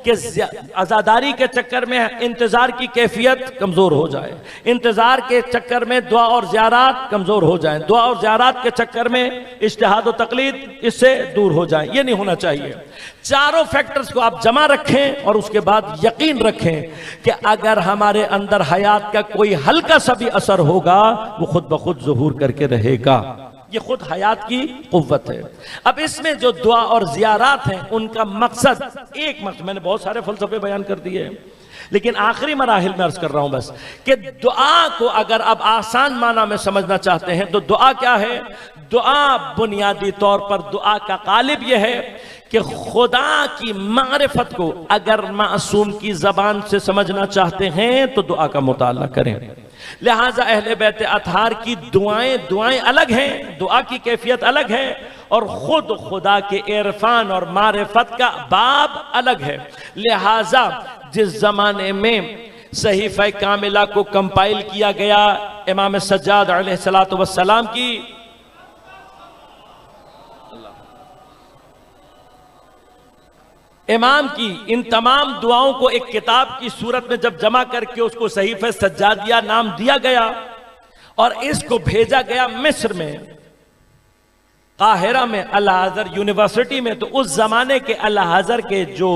[SPEAKER 1] कि आज़ादारी के चक्कर में इंतजार की कैफियत कमजोर हो जाए, इंतजार के चक्कर में दुआ और ज़ियारत कमजोर हो जाए, दुआ और ज़ियारत के चक्कर में इज्तिहाद और तकलीद इससे दूर हो जाए। ये नहीं होना चाहिए। 4 फैक्टर्स को आप जमा रखें और उसके बाद यकीन रखें कि अगर हमारे अंदर हयात का कोई हल्का सा भी असर होगा, वो खुद ब खुद ज़ुहूर करके रहेगा। ये खुद हयात की कुव्वत है। अब इसमें जो दुआ और जियारत हैं, उनका मकसद, एक मकसद, मैंने बहुत सारे फलसफे बयान कर दिए, लेकिन आखिरी मराहिल में अर्ज कर रहा हूं बस कि दुआ को अगर अब आसान माना में समझना चाहते हैं तो दुआ क्या है? दुआ बुनियादी तौर पर दुआ का कालिब यह है कि खुदा की मारिफत को अगर मासूम की जबान से समझना चाहते हैं तो दुआ का मुताला करें। लिहाजा अहले बैत अतहार की दुआएं अलग हैं, दुआ की कैफियत अलग है, और खुद खुदा के इरफान और मारिफत का बाब अलग है। लिहाजा जिस जमाने में सहीफा कामिला को कंपाइल किया गया इमाम सज्जाद अलैहिस्सलातु वस्सलाम की इमाम की इन तमाम दुआओं को एक किताब की सूरत में जब जमा करके उसको सहीफे सज्जादिया नाम दिया गया और इसको भेजा गया मिस्र में, काहिरा में अल अज़हर यूनिवर्सिटी में, तो उस जमाने के अल अज़हर के जो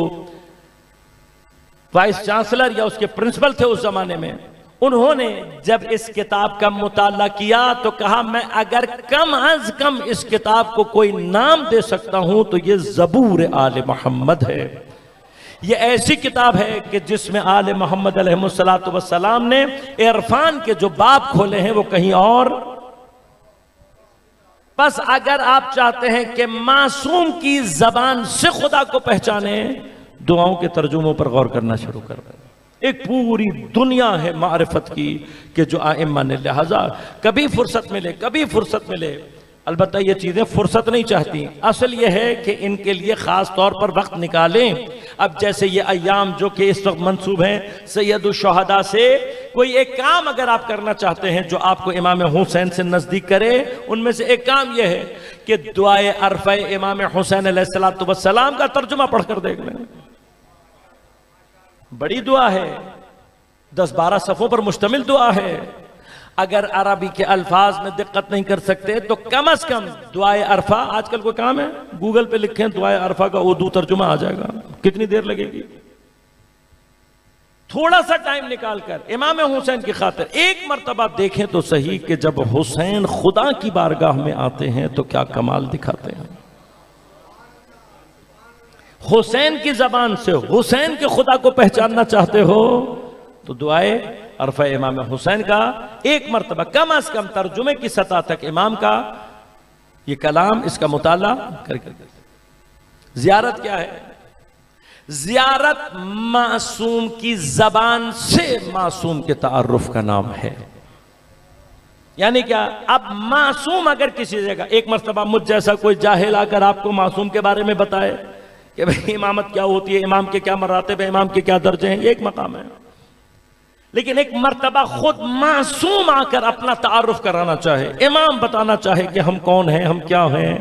[SPEAKER 1] वाइस चांसलर या उसके प्रिंसिपल थे उस जमाने में, उन्होंने जब इस किताब का मुताला किया तो कहा मैं अगर कम अज कम इस किताब को कोई नाम दे सकता हूं तो ये ज़बूर आले मोहम्मद है। ये ऐसी किताब है कि जिसमें आले मोहम्मद अलैहिस्सलातु वस्सलाम ने इरफान के जो बाब खोले हैं वो कहीं और। बस अगर आप चाहते हैं कि मासूम की जबान से खुदा को पहचाने, दुआओं के तर्जुमों पर गौर करना शुरू कर दें। एक पूरी दुनिया है मारिफत की कि जो आइम्मा ने, लिहाजा कभी फुर्सत मिले, अलबत्ता ये चीजें फुर्सत नहीं चाहती, असल ये है कि इनके लिए खास तौर पर वक्त निकालें। अब जैसे ये अय्याम जो कि इस वक्त मंसूब हैं सैयदुश शुहदा से, कोई एक काम अगर आप करना चाहते हैं जो आपको इमाम हुसैन से नजदीक करे, उनमें से एक काम यह है कि दुआए अरफ़ा इमाम हुसैन अलैहिस्सलातु वस्सलाम का तर्जुमा पढ़कर देख लें। बड़ी दुआ है, 10-12 सफ़ों पर मुश्तमिल दुआ है। अगर अरबी के अल्फाज में दिक्कत नहीं कर सकते तो कम से कम दुआए अरफा, आजकल कोई काम है गूगल पे लिखें दुआए अरफा का उर्दू तर्जुमा आ जाएगा, कितनी देर लगेगी? थोड़ा सा टाइम निकालकर इमाम हुसैन की खातिर एक मर्तबा देखें तो सही कि जब हुसैन खुदा की बारगाह में आते हैं तो क्या कमाल दिखाते हैं। हुसैन की जबान से हुसैन के खुदा को पहचानना चाहते हो तो दुआए अरफ़ा इमाम हुसैन का एक मर्तबा कम से कम तर्जुमे की सतह तक इमाम का ये कलाम, इसका मुताला करके। जियारत क्या है? जियारत मासूम की जबान से मासूम के तारुफ का नाम है। यानी क्या? अब मासूम अगर किसी जगह एक मर्तबा मुझ जैसा कोई जाहिल आकर आपको मासूम के बारे में बताए कि भाई इमामत क्या होती है, इमाम के क्या मरातब है, इमाम के क्या दर्जे हैं, ये एक मकाम है। लेकिन एक मर्तबा खुद मासूम आकर अपना तारुफ कराना चाहे, इमाम बताना चाहे कि हम कौन हैं, हम क्या हैं,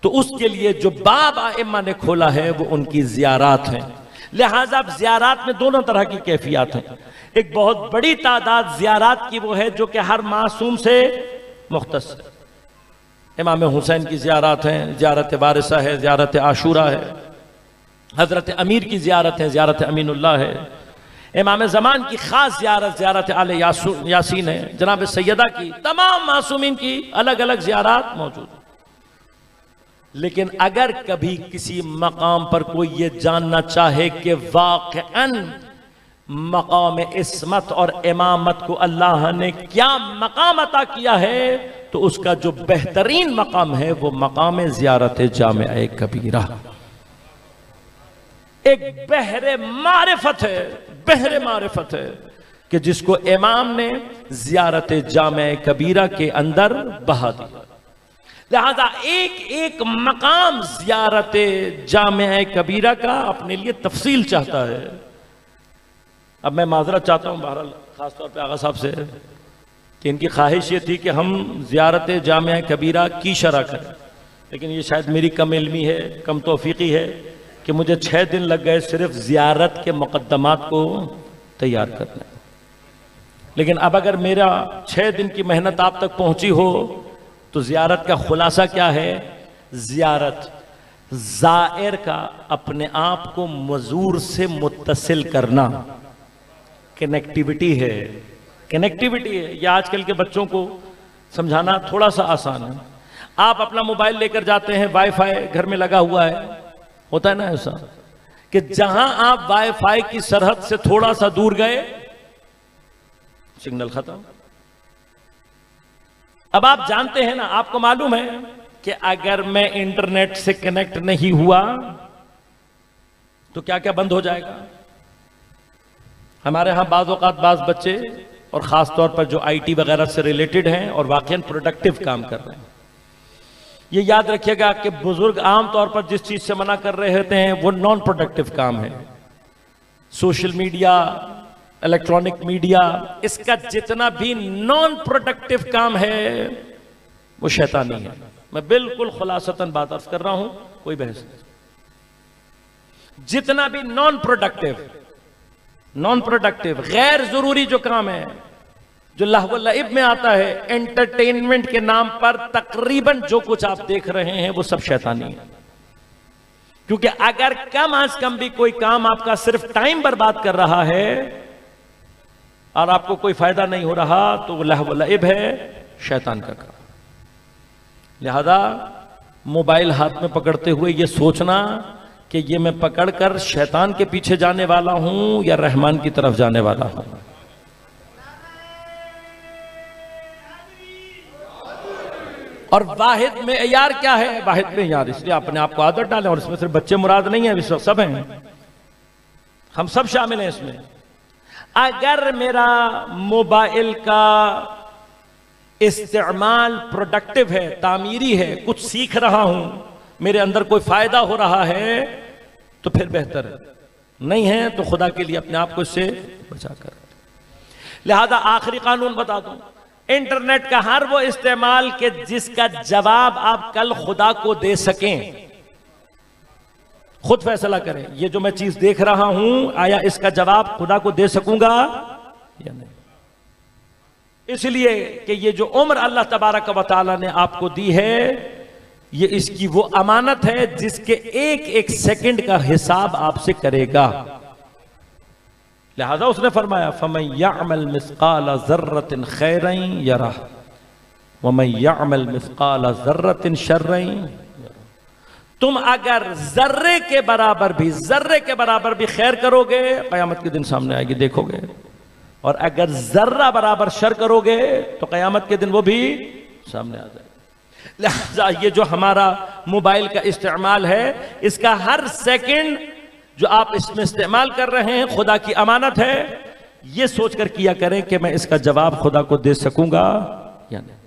[SPEAKER 1] तो उसके लिए जो बाब आइम्मा ने खोला है वो उनकी जियारात हैं। लिहाजा अब जियारात में दोनों तरह की कैफियत हैं। एक बहुत बड़ी तादाद जियारात की वो है जो कि हर मासूम से मुख्तस है। इमाम हुसैन की जियारत हैं, जियारत वारिसा है, जियारत आशूरा है, हजरत अमीर की जियारत है, जियारत अमीनुल्लाह है, इमाम ज़मान की खास जियारत जियारत आले यासीन है, जनाब सैयदा की, तमाम मासूमीन की अलग अलग जियारत मौजूद है। लेकिन अगर कभी किसी मकाम पर कोई ये जानना चाहे कि वाक़अन मकाम इस्मत और इमामत को अल्लाह ने क्या मकाम अता किया है, तो उसका जो बेहतरीन मकाम है वो मकाम ज़ियारत जामिआ कबीरा। एक बहरे मारिफत है, बहरे मारिफत है कि जिसको इमाम ने ज़ियारत जामिआ कबीरा के अंदर बहा दिया। लिहाजा एक एक मकाम ज़ियारत जामिआ कबीरा का अपने लिए तफसील चाहता है। अब मैं माजरत चाहता हूँ बहरहाल खासतौर पे आगा साहब से कि इनकी ख्वाहिश ये थी कि हम ज़ियारत जामिआ कबीरा की शरह करें, लेकिन ये शायद मेरी कम इल्मी है, कम तौफीकी है कि मुझे 6 दिन लग गए सिर्फ ज़ियारत के मुक़द्दमात को तैयार करने। लेकिन अब अगर मेरा 6 दिन की मेहनत आप तक पहुँची हो तो ज़ियारत का खुलासा क्या है? ज़ियारत ज़ायर का अपने आप को मज़ूर से मुत्तसिल करना, कनेक्टिविटी है, कनेक्टिविटी है। यह आजकल के बच्चों को समझाना थोड़ा सा आसान है। आप अपना मोबाइल लेकर जाते हैं, वाईफाई घर में लगा हुआ है, होता है ना ऐसा कि जहां आप वाईफाई की सरहद से थोड़ा सा दूर गए, सिग्नल खत्म। अब आप जानते हैं ना, आपको मालूम है कि अगर मैं इंटरनेट से कनेक्ट नहीं हुआ तो क्या क्या बंद हो जाएगा। हमारे यहां बाज़ औक़ात बाज़ बच्चे और ख़ास तौर पर जो आईटी वगैरह से रिलेटेड हैं और वाकईन प्रोडक्टिव काम कर रहे हैं, ये याद रखिएगा कि बुजुर्ग आमतौर पर जिस चीज़ से मना कर रहे होते हैं वो नॉन प्रोडक्टिव काम है। सोशल मीडिया, इलेक्ट्रॉनिक मीडिया, इसका जितना भी नॉन प्रोडक्टिव काम है वो शैतानी है। मैं बिल्कुल खुलासतन बात अर्ज कर रहा हूं, कोई बहस नहीं। जितना भी नॉन प्रोडक्टिव गैर जरूरी जो काम है, जो लहव लइब में आता है, एंटरटेनमेंट के नाम पर तकरीबन जो कुछ आप देख रहे हैं वो सब शैतानी है। क्योंकि अगर कम आज कम भी कोई काम आपका सिर्फ टाइम बर्बाद कर रहा है और आपको कोई फायदा नहीं हो रहा तो वो लहव लइब है, शैतान का काम। लिहाजा मोबाइल हाथ में पकड़ते हुए ये सोचना कि ये मैं पकड़कर शैतान के पीछे जाने वाला हूं या रहमान की तरफ जाने वाला हूं। और वाहिद में यार क्या है, वाहिद में यार इसलिए अपने आप को आदत डालें। और इसमें सिर्फ बच्चे मुराद नहीं है, विश्व सब हैं, हम सब शामिल हैं इसमें। अगर मेरा मोबाइल का इस्तेमाल प्रोडक्टिव है, तामीरी है, कुछ सीख रहा हूं, मेरे अंदर कोई फायदा हो रहा है तो फिर बेहतर है, नहीं है तो खुदा के लिए अपने आप को इससे बचा कर। लिहाजा आखिरी कानून बता दूं, इंटरनेट का हर वो इस्तेमाल के जिसका जवाब आप कल खुदा को दे सकें। खुद फैसला करें, ये जो मैं चीज देख रहा हूं आया इसका जवाब खुदा को दे सकूंगा या नहीं। इसलिए कि ये जो उम्र अल्लाह तबारक व तआला ने आपको दी है, ये इसकी वो अमानत है जिसके एक एक सेकंड का हिसाब आपसे करेगा। लिहाजा उसने फरमाया फमन यअमल मिस्काल ज़र्रतिन खैरन यरह वमन यअमल मिस्काल ज़र्रतिन शर्रन यरह। तुम अगर जर्रे के बराबर भी खैर करोगे, कयामत के दिन सामने आएगी, देखोगे। और अगर जर्रा बराबर शर करोगे तो कयामत के दिन वो भी सामने आ जाएगा। लिहाजा ये जो हमारा मोबाइल का इस्तेमाल है, इसका हर सेकंड जो आप इसमें इस्तेमाल कर रहे हैं खुदा की अमानत है। ये सोचकर किया करें कि मैं इसका जवाब खुदा को दे सकूंगा या नहीं।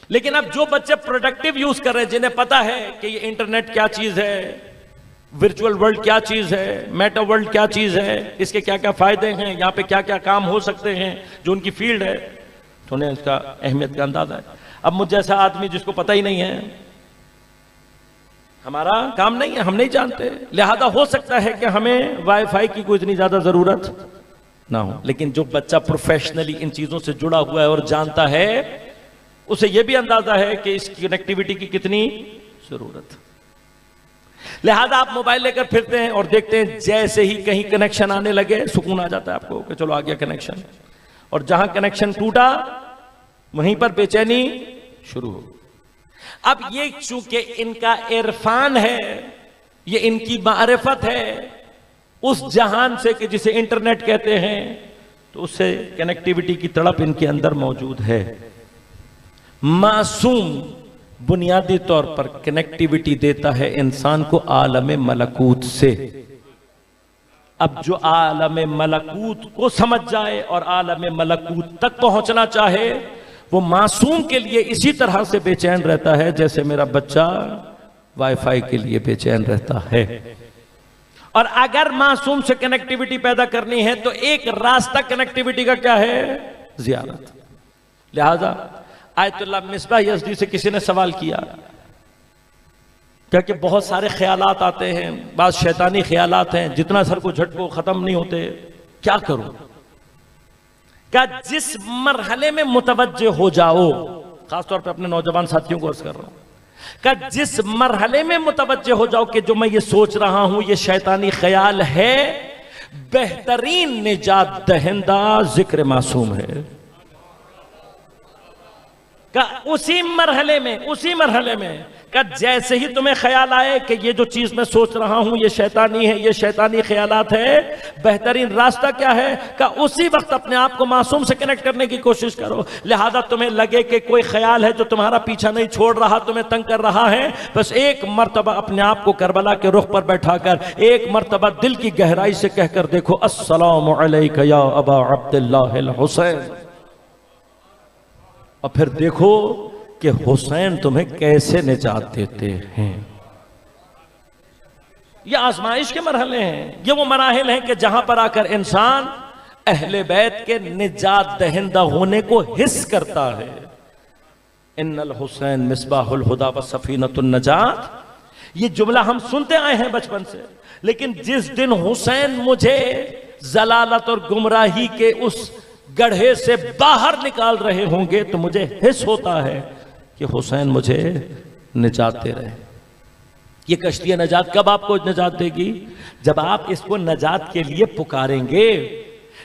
[SPEAKER 1] लेकिन अब जो बच्चे प्रोडक्टिव यूज कर रहे हैं, जिन्हें पता है कि ये इंटरनेट क्या चीज है, वर्चुअल वर्ल्ड क्या चीज है, मेटा वर्ल्ड क्या चीज है, इसके क्या क्या फायदे हैं, यहां पे क्या क्या काम हो सकते हैं, जो उनकी फील्ड है, तो उन्हें इसका अहमियत का अंदाजा है। अब मुझ जैसा आदमी जिसको पता ही नहीं है, हमारा काम नहीं है, हम नहीं जानते, लिहाजा हो सकता है कि हमें वाईफाई की कोई इतनी ज्यादा जरूरत ना हो। लेकिन जो बच्चा प्रोफेशनली इन चीजों से जुड़ा हुआ है और जानता है, उसे यह भी अंदाजा है कि इस कनेक्टिविटी की कितनी जरूरत। लिहाजा आप मोबाइल लेकर फिरते हैं और देखते हैं जैसे ही कहीं कनेक्शन आने लगे सुकून आ जाता है आपको कि चलो आ गया कनेक्शन, और जहां कनेक्शन टूटा वहीं पर बेचैनी शुरू हो। अब ये चूंकि इनका इरफान है, ये इनकी मारिफत है उस जहान से कि जिसे इंटरनेट कहते हैं, तो उससे कनेक्टिविटी की तड़प इनके अंदर मौजूद है। मासूम बुनियादी तौर पर कनेक्टिविटी देता है इंसान को आलम मलकूत से। अब जो आलम मलकूत को समझ जाए और आलम मलकूत तक पहुंचना चाहे, वो मासूम के लिए इसी तरह से बेचैन रहता है जैसे मेरा बच्चा वाईफाई के लिए बेचैन रहता है। और अगर मासूम से कनेक्टिविटी पैदा करनी है तो एक रास्ता कनेक्टिविटी का क्या है? ज़ियारत। लिहाजा आयतुल्लाह मिसबाह यज़दी से किसी ने सवाल किया क्या कि बहुत सारे ख्यालात आते हैं, बात शैतानी ख्यालात हैं, जितना सर को झटको खत्म नहीं होते, क्या करूं? क्या जिस मरहले में मुतवज्जे हो जाओ, खासतौर पे अपने नौजवान साथियों को अर्ज कर रहा हूं, क्या जिस मरहले में मुतवज्जे हो जाओ कि जो मैं ये सोच रहा हूं ये शैतानी ख्याल है, बेहतरीन निजात दहिंदा जिक्र मासूम है। क्या उसी मरहले में कि जैसे ही तुम्हें ख्याल आए कि ये जो चीज मैं सोच रहा हूं ये शैतानी है, ये शैतानी ख्यालात है, बेहतरीन रास्ता क्या है कि उसी वक्त अपने आप को मासूम से कनेक्ट करने की कोशिश करो। लिहाजा तुम्हें लगे कि कोई ख्याल है जो तुम्हारा पीछा नहीं छोड़ रहा, तुम्हें तंग कर रहा है, बस एक मर्तबा अपने आप को करबला के रुख पर बैठाकर एक मर्तबा दिल की गहराई से कहकर देखो, अस्सलामु अलैका या अबा अब्दुल्लाह अल हुसैन। और फिर देखो कि हुसैन तुम्हें कैसे निजात देते हैं। ये आजमाइश के मरहले हैं, ये वो मराहिल हैं कि जहां पर आकर इंसान अहले बैत के निजात दहिंदा होने को हिस करता है। इन्नल हुसैन मिसबाहुल हुदा व सफीनतुन नजात, ये जुमला हम सुनते आए हैं बचपन से, लेकिन जिस दिन हुसैन मुझे जलालत और गुमराही के उस गढ़े से बाहर निकाल रहे होंगे तो मुझे हिस होता है कि हुसैन मुझे निजात दे रहे हैं। ये कश्ती नजात कब आपको नजात देगी? जब आप इसको नजात के लिए पुकारेंगे।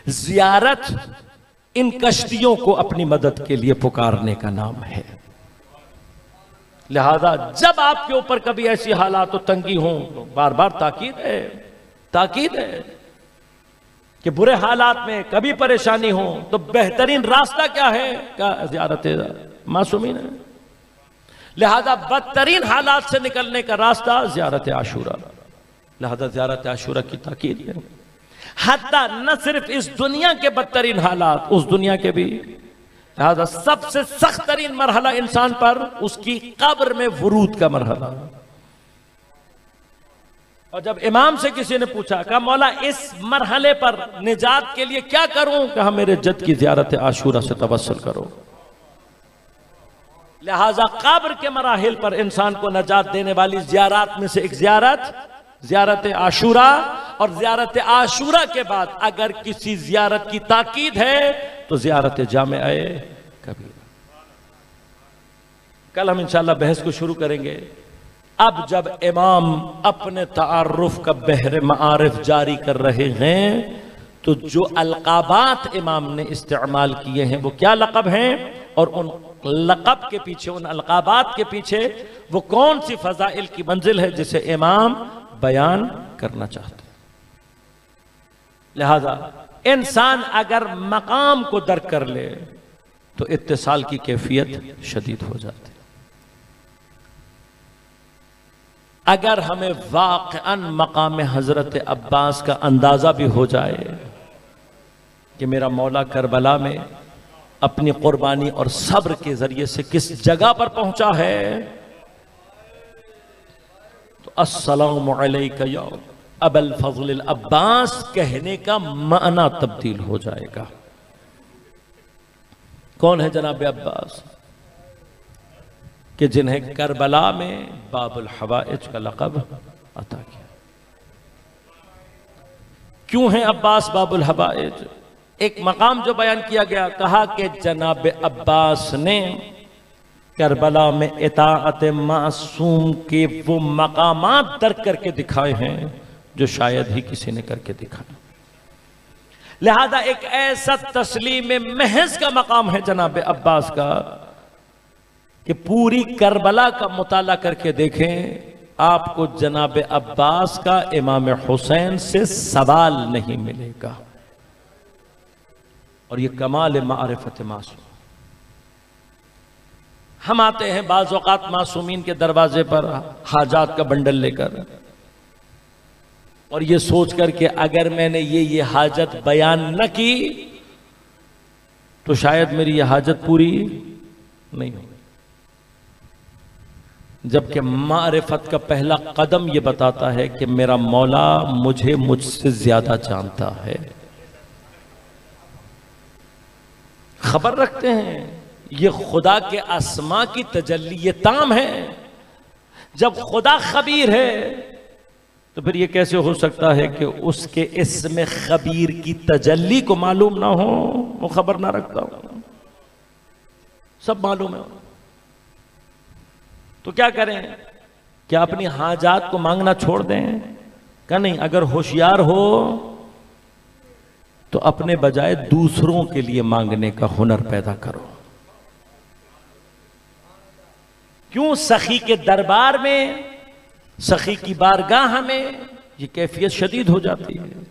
[SPEAKER 1] जियारत इन कश्तियों को अपनी मदद के लिए पुकारने का नाम है। लिहाजा जब आपके ऊपर कभी ऐसी हालात और तंगी हो तो बार बार ताकीद है कि बुरे हालात में कभी परेशानी हो तो बेहतरीन रास्ता क्या है? क्या ज़ियारत मासूमीन है। लिहाजा बदतरीन हालात से निकलने का रास्ता ज़ियारत आशूरा। लिहाजा ज़ियारत आशूरा की ताकीद है। हत्ता न सिर्फ इस दुनिया के बदतरीन हालात, उस दुनिया के भी। लिहाजा सबसे सख्त तरीन मरहला इंसान पर उसकी कब्र में वुरूद का मरहला। और जब इमाम से किसी ने पूछा कहा मौला इस मरहले पर निजात के लिए क्या करूं? कहा मेरे जद की ज़ियारत आशूरा से तवस्सुल करो। लिहाजा कब्र के मराहिल पर इंसान को नजात देने वाली ज़ियारत में से एक ज़ियारत आशूरा, और ज़ियारत आशूरा के बाद अगर किसी ज़ियारत की ताकीद है तो ज़ियारत जामिआ कबीर। कल हम इंशाअल्लाह बहस को शुरू करेंगे। अब जब इमाम अपने तारुफ का बहर मारिफ जारी कर रहे हैं तो जो अलकाबात इमाम ने इस्तेमाल किए हैं वो क्या लक़ब हैं, और उन लक़ब के पीछे, उन अलकाबात के पीछे वो कौन सी फ़ज़ाइल की मंजिल है जिसे इमाम बयान करना चाहते हैं। लिहाजा इंसान अगर मकाम को दर्क कर ले तो इत्तिसाल की कैफियत शदीद हो जाती है। अगर हमें वाक़अन मकाम हजरत अब्बास का अंदाजा भी हो जाए कि मेरा मौला करबला में अपनी कुर्बानी और सब्र के जरिए से किस जगह पर पहुंचा है, तो अस्सलामु अलैका या अबल फज़ल अब्बास कहने का माना तब्दील हो जाएगा। कौन है जनाब अब्बास कि जिन्हें करबला में बाबुल हवाइज का लक़ब अता किया। क्यों है अब्बास बाबुल हवाइज? एक मकाम जो बयान किया गया, कहा कि जनाब अब्बास ने करबला में इताअत मासूम के वो मकामात दर्क करके दिखाए हैं जो शायद ही किसी ने करके दिखाया। लिहाजा एक ऐसा तस्लीम महज का मकाम है जनाब अब्बास का कि पूरी करबला का मुताला करके देखें, आपको जनाब अब्बास का इमाम हुसैन से सवाल नहीं मिलेगा। और ये कमाल मारिफत मासूम। हम आते हैं बाज़ औक़ात मासूमीन के दरवाजे पर हाजात का बंडल लेकर, और ये सोच कर के अगर मैंने ये हाजत बयान न की तो शायद मेरी ये हाजत पूरी नहीं होगी। जबकि मारिफत का पहला कदम ये बताता है कि मेरा मौला मुझे मुझसे ज्यादा जानता है। खबर रखते हैं ये खुदा के अस्मा की तजल्ली, ये ताम है। जब खुदा खबीर है तो फिर ये कैसे हो सकता है कि उसके इसमें खबीर की तजल्ली को मालूम ना हो, वो खबर ना रखता हो। सब मालूम है। तो क्या करें? क्या अपनी हाजात को मांगना छोड़ दें? क्या नहीं, अगर होशियार हो तो अपने बजाय दूसरों के लिए मांगने का हुनर पैदा करो। क्यों सखी के दरबार में, सखी की बारगाह में ये कैफियत शदीद हो जाती है।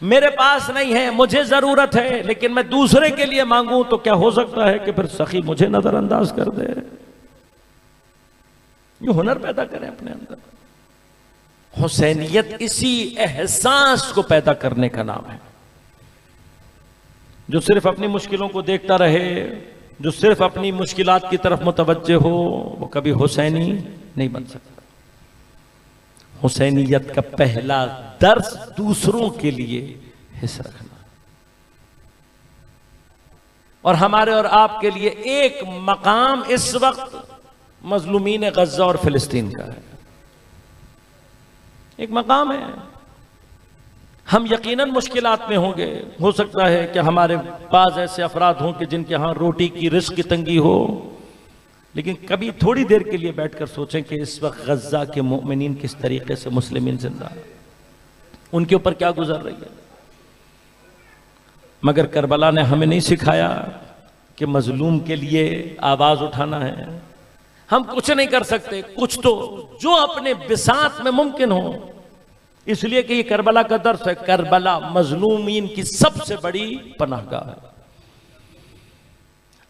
[SPEAKER 1] मेरे पास नहीं है, मुझे जरूरत है, लेकिन मैं दूसरे के लिए मांगूं तो क्या हो सकता है कि फिर सखी मुझे नजरअंदाज कर दे। ये हुनर पैदा करें अपने अंदर। हुसैनियत इसी एहसास को पैदा करने का नाम है। जो सिर्फ अपनी मुश्किलों को देखता रहे, जो सिर्फ अपनी मुश्किलात की तरफ मुतवज्जे हो, वो कभी हुसैनी नहीं बन सकता। हुसैनियत का पहला दर्स दूसरों के लिए हिस्सा रखना, और हमारे और आपके लिए एक मकाम इस वक्त मजलूमीन गज़ा और फिलिस्तीन का है। एक मकाम है। हम यकीनन मुश्किलात में होंगे। हो सकता है कि हमारे पास ऐसे अफराद हों कि जिनके यहां रोटी की रिस्क की तंगी हो, लेकिन कभी थोड़ी देर के लिए बैठकर सोचें कि इस वक्त गज़ा के मोमिनीन किस तरीके से मुस्लिमीन जिंदा हैं, उनके ऊपर क्या गुजर रही है। मगर करबला ने हमें नहीं सिखाया कि मजलूम के लिए आवाज उठाना है। हम कुछ नहीं कर सकते, कुछ तो जो अपने बिसात में मुमकिन हो, इसलिए कि ये करबला का दर्स है। करबला मजलूमीन की सबसे बड़ी पनाहगाह है।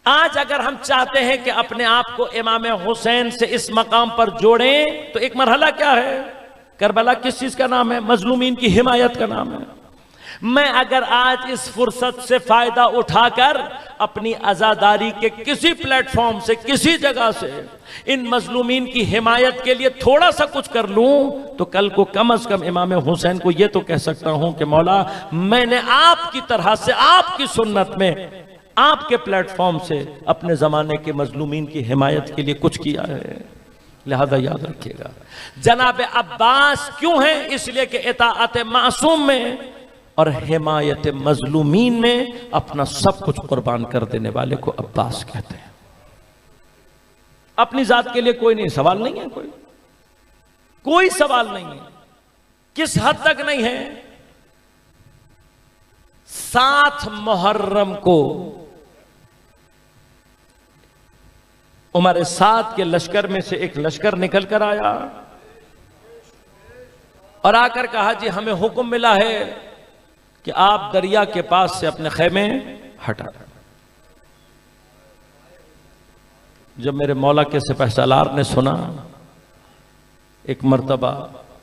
[SPEAKER 1] आज अगर हम चाहते हैं कि अपने आप को इमाम हुसैन से इस मकाम पर जोड़ें, तो एक मरहला क्या है? करबला किस चीज का नाम है? मजलूमीन की हिमायत का नाम है। मैं अगर आज इस फुर्सत से फायदा उठाकर अपनी आजादारी के किसी प्लेटफॉर्म से, किसी जगह से इन मजलूमीन की हिमायत के लिए थोड़ा सा कुछ कर लूं, तो कल को कम अज कम इमाम हुसैन को यह तो कह सकता हूं कि मौला, मैंने आपकी तरह से, आपकी सुन्नत में, आपके प्लेटफॉर्म से अपने जमाने के मजलूमीन की हिमायत के लिए कुछ किया है। लिहाजा याद रखिएगा, जनाब अब्बास क्यों है? इसलिए कि इताअत मासूम में और हिमायत मजलूमीन में अपना सब कुछ कुर्बान कर देने वाले को अब्बास कहते हैं। अपनी जात के लिए कोई नहीं, सवाल नहीं है, कोई सवाल नहीं है। किस हद तक नहीं है? 7 मुहर्रम को उमर साद के लश्कर में से एक लश्कर निकल कर आया और आकर कहा, जी हमें हुक्म मिला है कि आप दरिया के पास से अपने खैमे हटा। जब मेरे मौला के सिपहसालार ने सुना, एक मर्तबा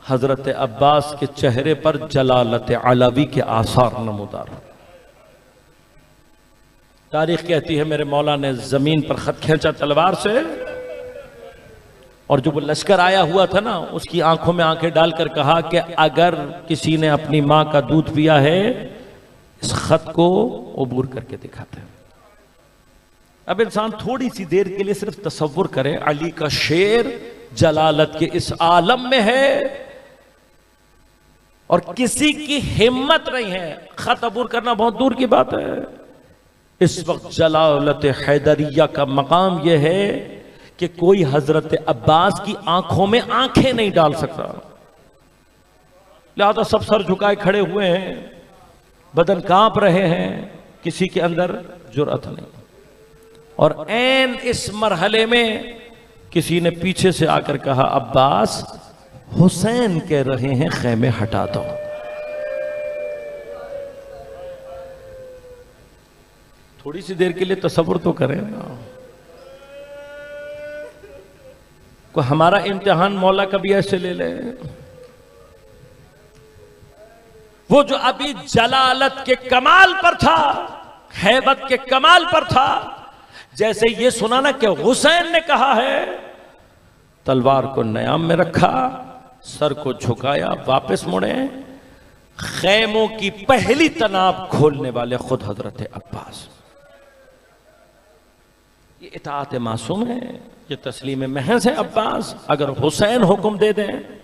[SPEAKER 1] हजरत अब्बास के चेहरे पर जलालत अलवी के आसार नमूदार। तारीख कहती है मेरे मौला ने जमीन पर खत खींचा तलवार से, और जो वो लश्कर आया हुआ था ना, उसकी आंखों में आंखें डालकर कहा कि अगर किसी ने अपनी मां का दूध पिया है, इस खत को उबूर करके दिखाते हैं। अब इंसान थोड़ी सी देर के लिए सिर्फ तसव्वुर करे, अली का शेर जलालत के इस आलम में है और किसी की हिम्मत नहीं है, खत अबूर करना बहुत दूर की बात है। इस वक्त जलालत हैदरिया का मकाम यह है कि कोई हजरत अब्बास की आंखों में आंखें नहीं डाल सकता। लिहाजा सब सर झुकाए खड़े हुए हैं, बदन कांप रहे हैं, किसी के अंदर जुर्अत नहीं। और ऐन इस मरहले में किसी ने पीछे से आकर कहा, अब्बास हुसैन कह रहे हैं खैमे हटा दो। थोड़ी सी देर के लिए तसव्वुर तो करें ना। को हमारा इम्तिहान मौला कभी ऐसे ले ले, वो जो अभी जलालत के कमाल पर था, हैबत के कमाल पर था, जैसे ये सुना ना कि हुसैन ने कहा है, तलवार को नयाम में रखा, सर को झुकाया, वापस मुड़े। खैमों की पहली तनाब खोलने वाले खुद हजरत अब्बास। ये इताअत मासूम है, ये तस्लीम महज है। अब्बास अगर हुसैन हुक्म दे दें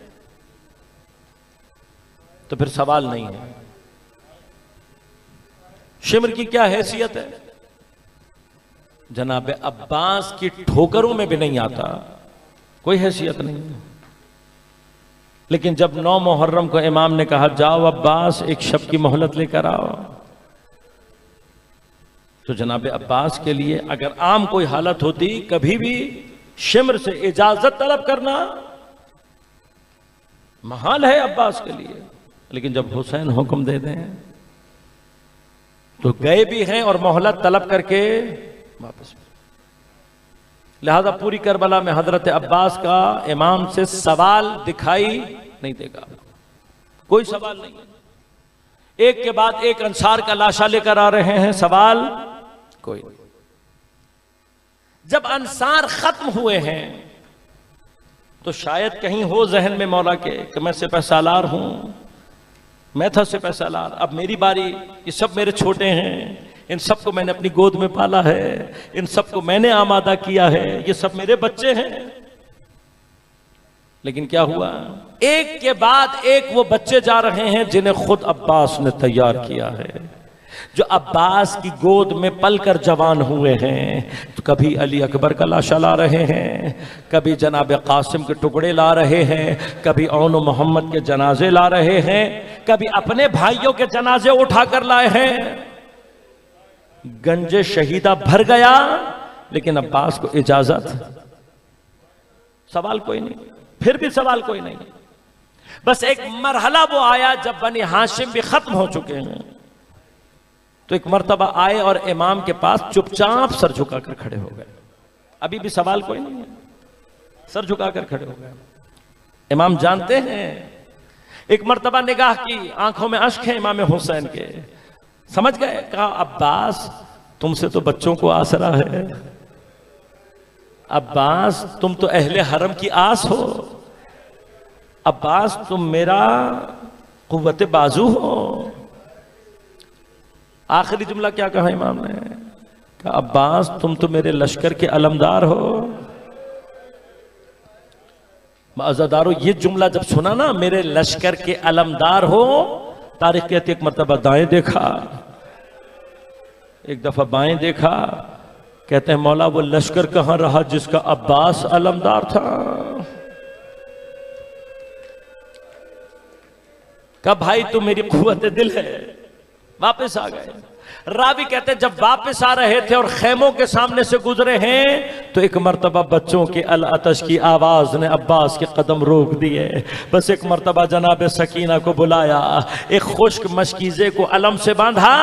[SPEAKER 1] तो फिर सवाल नहीं है। शिमर की क्या हैसियत है? जनाब अब्बास की ठोकरों में भी नहीं आता, कोई हैसियत नहीं। लेकिन जब 9 मुहर्रम को इमाम ने कहा, जाओ अब्बास एक शब की मोहलत लेकर आओ, तो जनाब अब्बास के लिए अगर आम कोई हालत होती, कभी भी शिम्र से इजाजत तलब करना महाल है अब्बास के लिए, लेकिन जब हुसैन हुक्म दे दें तो गए भी हैं और मोहलत तलब करके वापस। लिहाजा पूरी करबला में हजरत अब्बास का इमाम से सवाल दिखाई नहीं देगा, कोई सवाल नहीं है। एक के बाद एक अंसार का लाशा लेकर आ रहे हैं, सवाल कोई नहीं। जब अंसार खत्म हुए हैं तो शायद कहीं हो जहन में मौला के कि मैं सिपह सालार हूं, मैं था सिपह सालार, अब मेरी बारी, ये सब मेरे छोटे हैं, इन सबको मैंने अपनी गोद में पाला है, इन सबको मैंने आमादा किया है, ये सब मेरे बच्चे हैं। लेकिन क्या हुआ, एक के बाद एक वो बच्चे जा रहे हैं जिन्हें खुद अब्बास ने तैयार किया है, जो अब्बास की गोद में पलकर जवान हुए हैं। तो कभी अली अकबर का लाशा ला रहे हैं, कभी जनाब कासिम के टुकड़े ला रहे हैं, कभी औन मोहम्मद के जनाजे ला रहे हैं, कभी अपने भाइयों के जनाजे उठाकर लाए हैं। गंजे शहीदा भर गया, लेकिन अब्बास को इजाजत, सवाल कोई नहीं, फिर भी सवाल कोई नहीं। बस एक मरहला वो आया जब बनी हाशिम भी खत्म हो चुके हैं, तो एक मर्तबा आए और इमाम के पास चुपचाप सर झुकाकर खड़े हो गए। अभी भी सवाल कोई नहीं है, सर झुकाकर खड़े हो गए। इमाम जानते हैं, एक मर्तबा निगाह की, आंखों में अश्क है इमाम हुसैन के, समझ गए, कहा अब्बास तुमसे तो बच्चों को आसरा है, अब्बास तुम तो अहले हरम की आस हो, अब्बास तुम मेरा कुव्वत बाजू हो। आखिरी जुमला क्या कहा इमाम ने, कहा अब्बास तुम तो मेरे लश्कर के अलमदार हो। अज़ादारो ये जुमला जब सुना ना, मेरे लश्कर के अलमदार हो, तारीख कहती एक मर्तबा दाएं देखा, एक दफा बाएं देखा, कहते हैं मौला वो लश्कर कहां रहा जिसका अब्बास अलमदार था। कहा भाई तू मेरी कुव्वत दिल है। वापस आ गए। रावी कहते हैं जब वापस आ रहे थे और खैमों के सामने से गुजरे हैं तो एक मर्तबा बच्चों के अल अतश की आवाज ने अब्बास के कदम रोक दिए। बस एक मर्तबा जनाब सकीना को बुलाया, एक खुश्क मशकीजे को अलम से बांधा,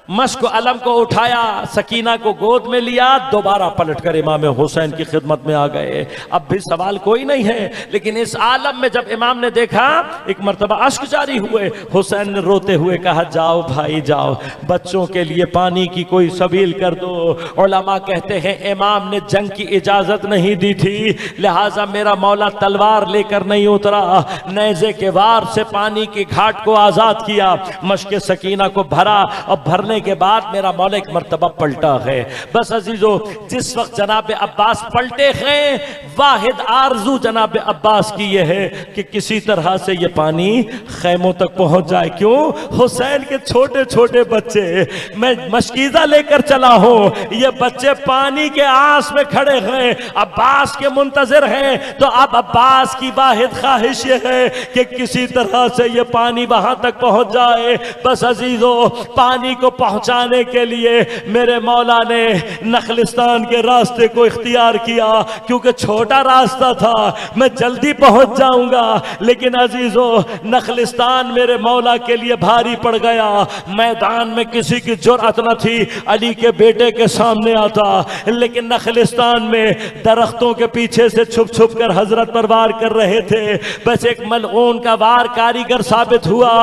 [SPEAKER 1] मश्क अलम को उठाया, सकीना को गोद में लिया, दोबारा पलटकर इमाम हुसैन की खिदमत में आ गए। अब भी सवाल कोई नहीं है, लेकिन इस आलम में जब इमाम ने देखा एक मर्तबा अश्क जारी हुए, हुसैन ने रोते हुए कहा जाओ भाई जाओ, बच्चों के लिए पानी की कोई सबील कर दो। उलमा कहते हैं इमाम ने जंग की इजाजत नहीं दी थी, लिहाजा मेरा मौला तलवार लेकर नहीं उतरा, नेज़े के वार से पानी की घाट को आजाद किया, मश्क सकीना को भरा और भरने के बाद मेरा मौला एक मर्तबा पलटा है। बस अजीजों, जिस वक्त जनाब अब्बास पलटे हैं, वाहिद आरजू जनाब अब्बास की यह है कि किसी तरह से यह पानी खैमों तक पहुंच जाए। क्यों? हुसैन के छोटे छोटे बच्चे, मैं मशकीजा लेकर चला हूं, ये बच्चे पानी के आस में खड़े हैं, अब्बास के मुंतजिर हैं। तो अब अब्बास की वाहिद ख्वाहिश ये है कि किसी तरह से यह पानी वहां तक पहुंच जाए। बस अजीजों, पानी को पहुंचाने के लिए मेरे मौला ने नखलिस्तान के रास्ते को इख्तियार किया, क्योंकि छोटा रास्ता था, मैं जल्दी पहुंच जाऊंगा। लेकिन अजीजों, नखलिस्तान मेरे मौला के लिए भारी पड़ गया। मैदान में किसी की जुर्अत न थी अली के बेटे के सामने आता, लेकिन नखलिस्तान में दरख्तों के पीछे से छुप छुप कर हजरत पर वार कर रहे थे। बस एक मलऊन का वार कारीगर साबित हुआ,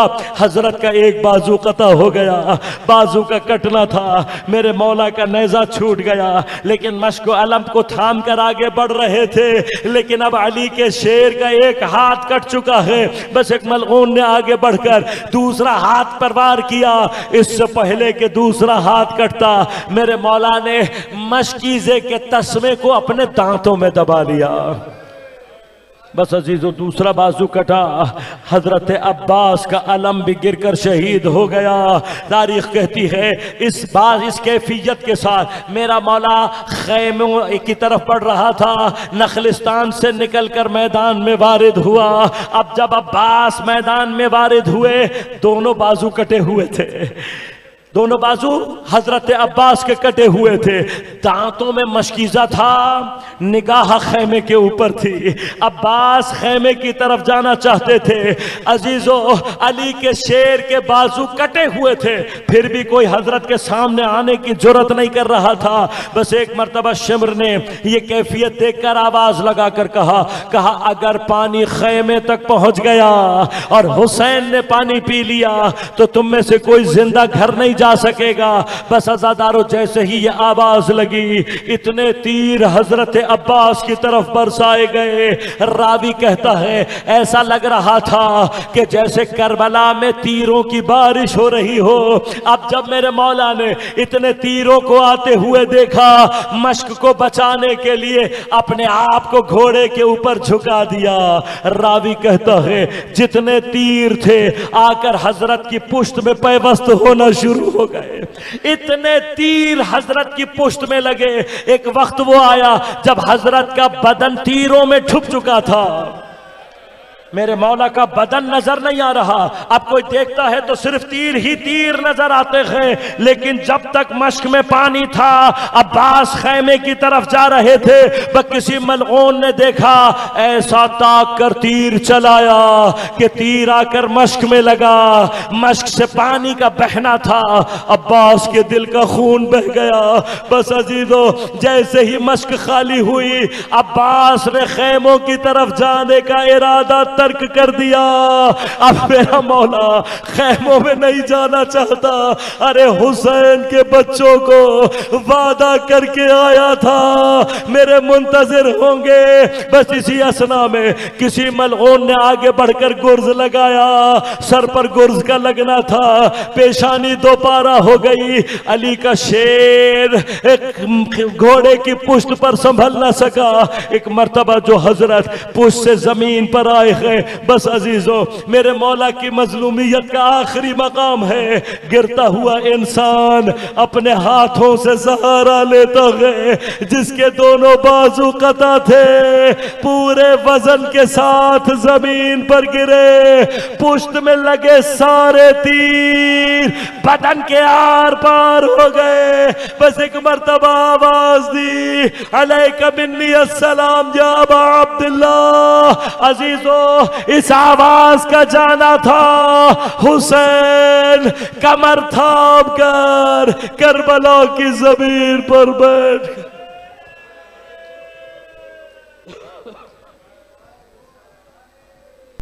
[SPEAKER 1] हजरत का एक बाजू कता हो गया, बाजू का कटना था, मेरे मौला का नेज़ा छूट गया। लेकिन मश्क अलम को थाम कर आगे बढ़ रहे थे, लेकिन अब अली के शेर का एक हाथ कट चुका है। बस एक मलऊन ने आगे बढ़कर दूसरा हाथ पर वार किया, इससे पहले कि दूसरा हाथ कटता मेरे मौला ने मशकीजे के तस्मे को अपने दांतों में दबा लिया। बस अजीजों, दूसरा बाजू कटा, हजरत अब्बास का अलम भी गिरकर शहीद हो गया। तारीख कहती है इस कैफियत के साथ मेरा मौला खैमों की तरफ बढ़ रहा था, नखलिस्तान से निकलकर मैदान में वारिद हुआ। अब जब अब्बास मैदान में वारिद हुए, दोनों बाजू कटे हुए थे, दोनों बाजू हजरत अब्बास के कटे हुए थे, दांतों में मशकीजा था, निगाह खैमे के ऊपर थी। अब्बास खैमे की तरफ जाना चाहते थे। अजीजो, अली के शेर के बाजू कटे हुए थे, फिर भी कोई हजरत के सामने आने की जुर्रत नहीं कर रहा था। बस एक मर्तबा शिमर ने ये कैफियत देखकर आवाज लगाकर कहा अगर पानी खैमे तक पहुंच गया और हुसैन ने पानी पी लिया तो तुम में से कोई जिंदा घर नहीं जा सकेगा। बस अज़ादारों, जैसे ही ये आवाज लगी, इतने तीर हजरत अब्बास की तरफ बरसाए गए। रावी कहता है ऐसा लग रहा था कि जैसे करबला में तीरों की बारिश हो रही हो। अब जब मेरे मौला ने इतने तीरों को आते हुए देखा, मश्क को बचाने के लिए अपने आप को घोड़े के ऊपर झुका दिया। रावी कहता है जितने तीर थे आकर हजरत की पुष्ट में पैवस्त होना शुरू हो गए। इतने तीर हजरत की पुष्ट में लगे। एक वक्त वो आया जब हजरत का बदन तीरों में छुप चुका था। मेरे मौला का बदन नजर नहीं आ रहा। अब कोई देखता है तो सिर्फ तीर ही तीर नजर आते हैं, लेकिन जब तक मश्क में पानी था, अब्बास खैमे की तरफ जा रहे थे, वह किसी मलऊन ने देखा, ऐसा ताक कर तीर चलाया कि तीर आकर मश्क में लगा। मश्क से पानी का बहना था, अब्बास के दिल का खून बह गया। बस अजीजों, जैसे ही मश्क खाली हुई, अब्बास ने खैमों की तरफ जाने का इरादा तर्क कर दिया। अब मेरा मौला खैमों में नहीं जाना चाहता। अरे हुसैन के बच्चों को वादा करके आया था मेरे मुंतजिर होंगे। बस इसी असना में किसी मलऊन ने आगे बढ़कर गुर्ज लगाया। सर पर गुर्ज का लगना था, पेशानी दोपारा हो गई। अली का शेर घोड़े की पुष्ट पर संभल न सका। एक मर्तबा जो हजरत पुष्ट से जमीन पर आए हैं, बस अजीजों, मेरे मौला की मजलूमियत का आखिरी मकाम है। गिरता हुआ इंसान अपने हाथों से सहारा लेता है, जिसके दोनों बाजू कता थे, पूरे वजन के साथ जमीन पर गिरे। पुष्ट में लगे सारे तीर बदन के आर पार हो गए। बस एक मर्तबा आवाज दी, अलैका मिन्नी अस्सलाम या अबा अब्दुल्लाह। अजीजों, इस आवाज का जाना था हुसैन कमर थाम कर करबला की जमीन पर बैठ